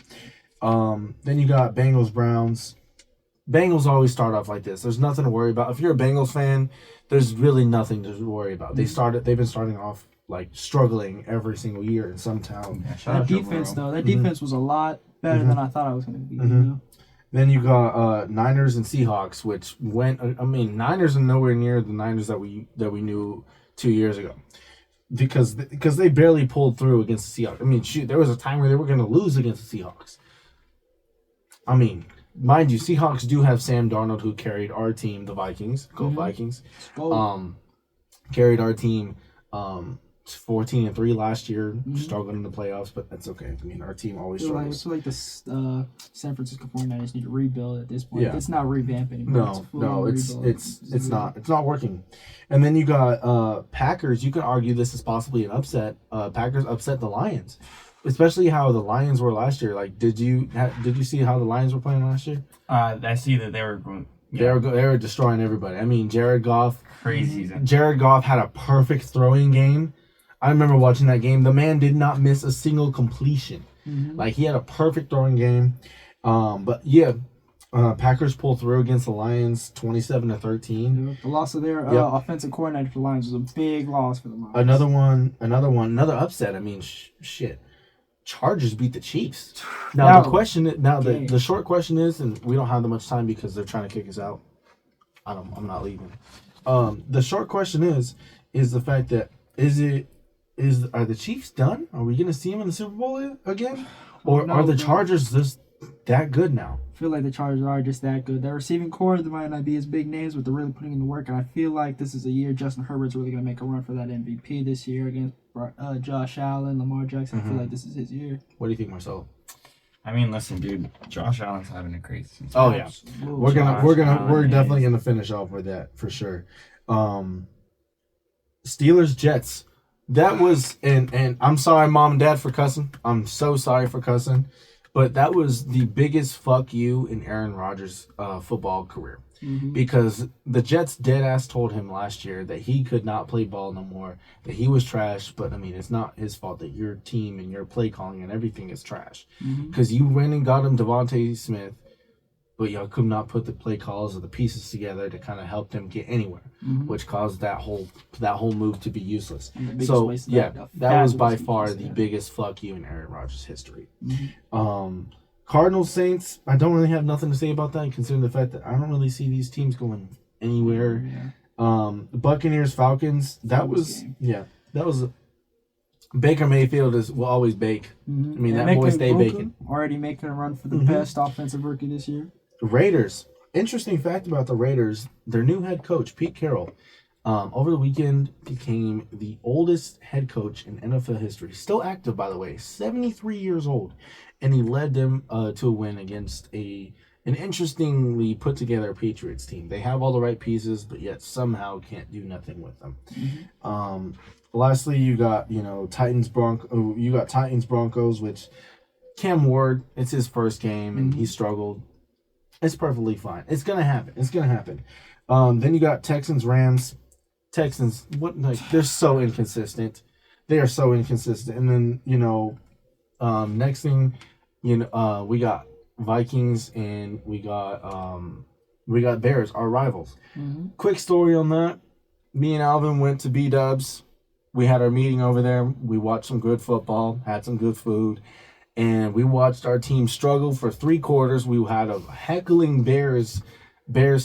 Speaker 1: Then you got Bengals Browns. Bengals always start off like this. There's nothing to worry about. If you're a Bengals fan, there's really nothing to worry about. They've been starting off like struggling every single year in some town.
Speaker 2: Yeah,
Speaker 4: That defense was a lot better than I thought I was going to be. You know?
Speaker 1: Then you got Niners and Seahawks, which went. I mean, Niners are nowhere near the Niners that we knew 2 years ago, because they barely pulled through against the Seahawks. I mean, shoot, there was a time where they were going to lose against the Seahawks. I mean, mind you, Seahawks do have Sam Darnold, who carried our team, the Vikings. Go Vikings! Carried our team 14-3 last year, struggled in the playoffs, but that's okay. I mean, our team always struggles.
Speaker 4: Like the San Francisco 49ers need to rebuild at this point. Yeah. It's not revamp anymore.
Speaker 1: It's not working. And then you got Packers. You can argue this is possibly an upset. Packers upset the Lions, especially how the Lions were last year. Like, did you see how the Lions were playing last year?
Speaker 2: I see that they were going.
Speaker 1: Yeah. They were destroying everybody. I mean, Jared Goff.
Speaker 2: Crazy season.
Speaker 1: Jared Goff had a perfect throwing game. I remember watching that game. The man did not miss a single completion. Like, he had a perfect throwing game. But yeah, Packers pull through against the Lions 27-13.
Speaker 4: The loss of their offensive coordinator for the Lions was a big loss for the Lions.
Speaker 1: Another upset. I mean, shit. Chargers beat the Chiefs. Now the short question is, and we don't have that much time because they're trying to kick us out. I'm not leaving. The short question is the fact that are the Chiefs done? Are we gonna see them in the Super Bowl again, or are the Chargers just that good now?
Speaker 4: I feel like the Chargers are just that good. Their receiving core, they might not be as big names, but they're really putting in the work. And I feel like this is a year Justin Herbert's really gonna make a run for that MVP this year against Josh Allen, Lamar Jackson. I feel like this is his year.
Speaker 1: What do you think, Marcel?
Speaker 2: I mean, listen, dude. Josh Allen's having a crazy season.
Speaker 1: Oh yeah, we're definitely gonna finish off with that for sure. Steelers Jets. That was and I'm sorry, Mom and Dad, for cussing. I'm so sorry for cussing, but that was the biggest fuck you in Aaron Rodgers' football career. Because the Jets dead ass told him last year that he could not play ball no more, that he was trash. But I mean, it's not his fault that your team and your play calling and everything is trash. Because you went and got him Devontae Smith, but y'all could not put the play calls or the pieces together to kind of help them get anywhere, which caused that whole move to be useless. So yeah, that was by far the biggest fuck you in Aaron Rodgers' history. Cardinals Saints, I don't really have nothing to say about that, considering the fact that I don't really see these teams going anywhere. Buccaneers Falcons, that was Baker Mayfield will always bake. I mean, that boy stay baking.
Speaker 4: Already making a run for the best offensive rookie this year.
Speaker 1: Raiders. Interesting fact about the Raiders, their new head coach, Pete Carroll, over the weekend became the oldest head coach in NFL history. Still active, by the way, 73 years old. And he led them to a win against an interestingly put together Patriots team. They have all the right pieces, but yet somehow can't do nothing with them. Lastly, you got Titans Broncos, which Cam Ward, it's his first game and he struggled. It's perfectly fine. It's gonna happen. Then you got Texans Rams. Texans, they're so inconsistent. They are so inconsistent. And then next thing, we got Vikings and we got Bears, our rivals. Quick story on that. Me and Alvin went to B-Dubs. We had our meeting over there. We watched some good football, had some good food, and we watched our team struggle for 3 quarters. We had a heckling Bears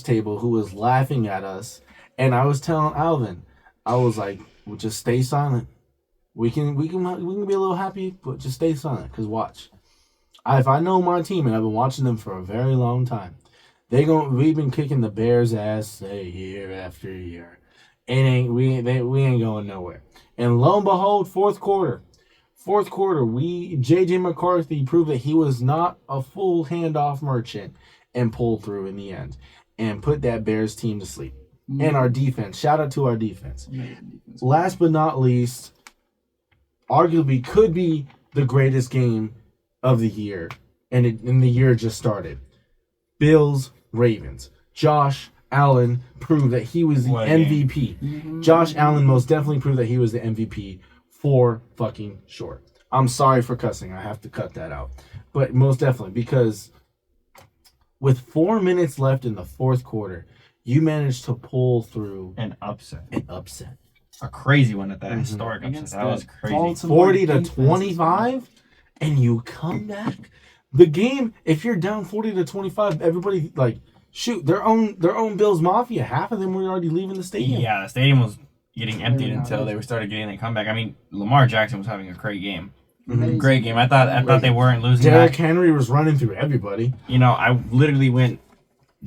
Speaker 1: table who was laughing at us, and I was telling Alvin, I was like, well, just stay silent. We can be a little happy, but just stay silent. Cause watch, if I know my team and I've been watching them for a very long time, we've been kicking the Bears' ass year after year. We ain't going nowhere. And lo and behold, fourth quarter, JJ McCarthy proved that he was not a full handoff merchant and pulled through in the end and put that Bears team to sleep. And our defense, shout out to our defense. Last but not least, arguably could be the greatest game of the year, and the year just started. Bills Ravens. Josh Allen proved that he was the MVP. Josh Allen most definitely proved that he was the MVP for fucking sure. I'm sorry for cussing. I have to cut that out. But most definitely, because with 4 minutes left in the fourth quarter, you managed to pull through
Speaker 2: an upset.
Speaker 3: a crazy one at that.
Speaker 1: Mhm.
Speaker 3: Historic upset.
Speaker 4: Against
Speaker 3: That was
Speaker 4: the
Speaker 3: crazy.
Speaker 4: Baltimore
Speaker 1: 40 to
Speaker 4: defense.
Speaker 1: 25, and you come back. The game, if you're down 40 to 25, everybody like shoot their own Bills Mafia. Half of them were already leaving the stadium.
Speaker 3: Yeah, the stadium was getting emptied
Speaker 4: Yeah,
Speaker 3: until they started getting that comeback. I mean, Lamar Jackson was having a great game.
Speaker 4: Amazing.
Speaker 3: Great game. I thought they weren't losing
Speaker 1: Derrick
Speaker 3: that.
Speaker 1: Henry was running through everybody.
Speaker 3: You know, I literally went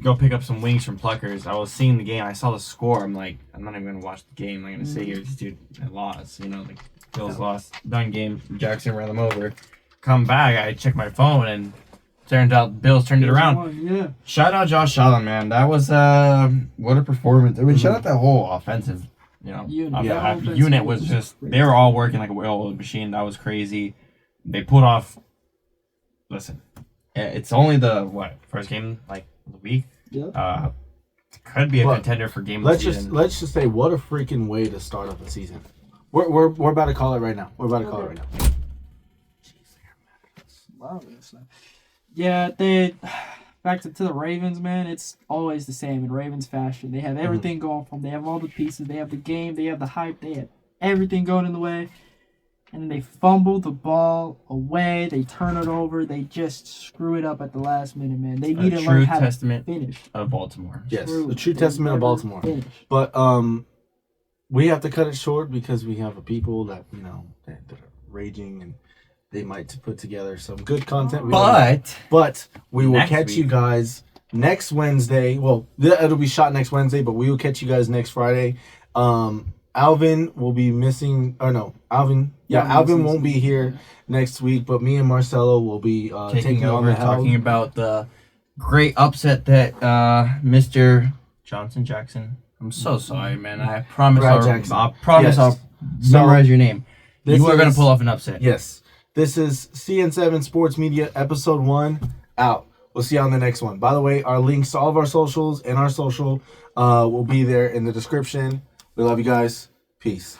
Speaker 3: go pick up some wings from Pluckers. I was seeing the game. I saw the score. I'm like, I'm not even gonna watch the game. I'm gonna sit here. This dude lost. You know, like Bills lost. Done game. Jackson ran them over. Come back. I checked my phone and turned out Bills turned it around.
Speaker 4: Yeah.
Speaker 3: Shout out Josh Allen, man. That was what a performance. I mean, shout out that whole offensive,
Speaker 4: Unit.
Speaker 3: unit was just they were all working like a well-oiled machine. That was crazy. They pulled off. Listen, it's only the first game like of the week.
Speaker 4: Yeah.
Speaker 3: Could be a
Speaker 1: But
Speaker 3: contender for game of the season.
Speaker 1: Let's just say what a freaking way to start off the season. We're about to call it right now. We're about to call it right now.
Speaker 4: Wow, yeah, they back to the Ravens, man. It's always the same in Ravens fashion. They have everything going for them. They have all the pieces. They have the game. They have the hype. They have everything going in the way. And then they fumble the ball away. They turn it over. They just screw it up at the last minute, man. They need to learn how to finish.
Speaker 3: Of Baltimore.
Speaker 1: Yes, the true testament of Baltimore.
Speaker 4: Finish.
Speaker 1: But we have to cut it short because we have a people that that are raging and they might put together some good content. But we will catch you guys next Wednesday. Well, it'll be shot next Wednesday, but we will catch you guys next Friday. Alvin will be missing. Or no, Alvin. Yeah, Alvin won't be here next week, but me and Marcelo will be taking over,
Speaker 3: talking about the great upset that Mr. Johnson Jackson. I'm so sorry, man. I promise. I'll memorize your name. You are going to pull off an upset.
Speaker 1: Yes. This is CN7 Sports Media Episode 1 out. We'll see you on the next one. By the way, our links to all of our socials and our social will be there in the description. We love you guys. Peace.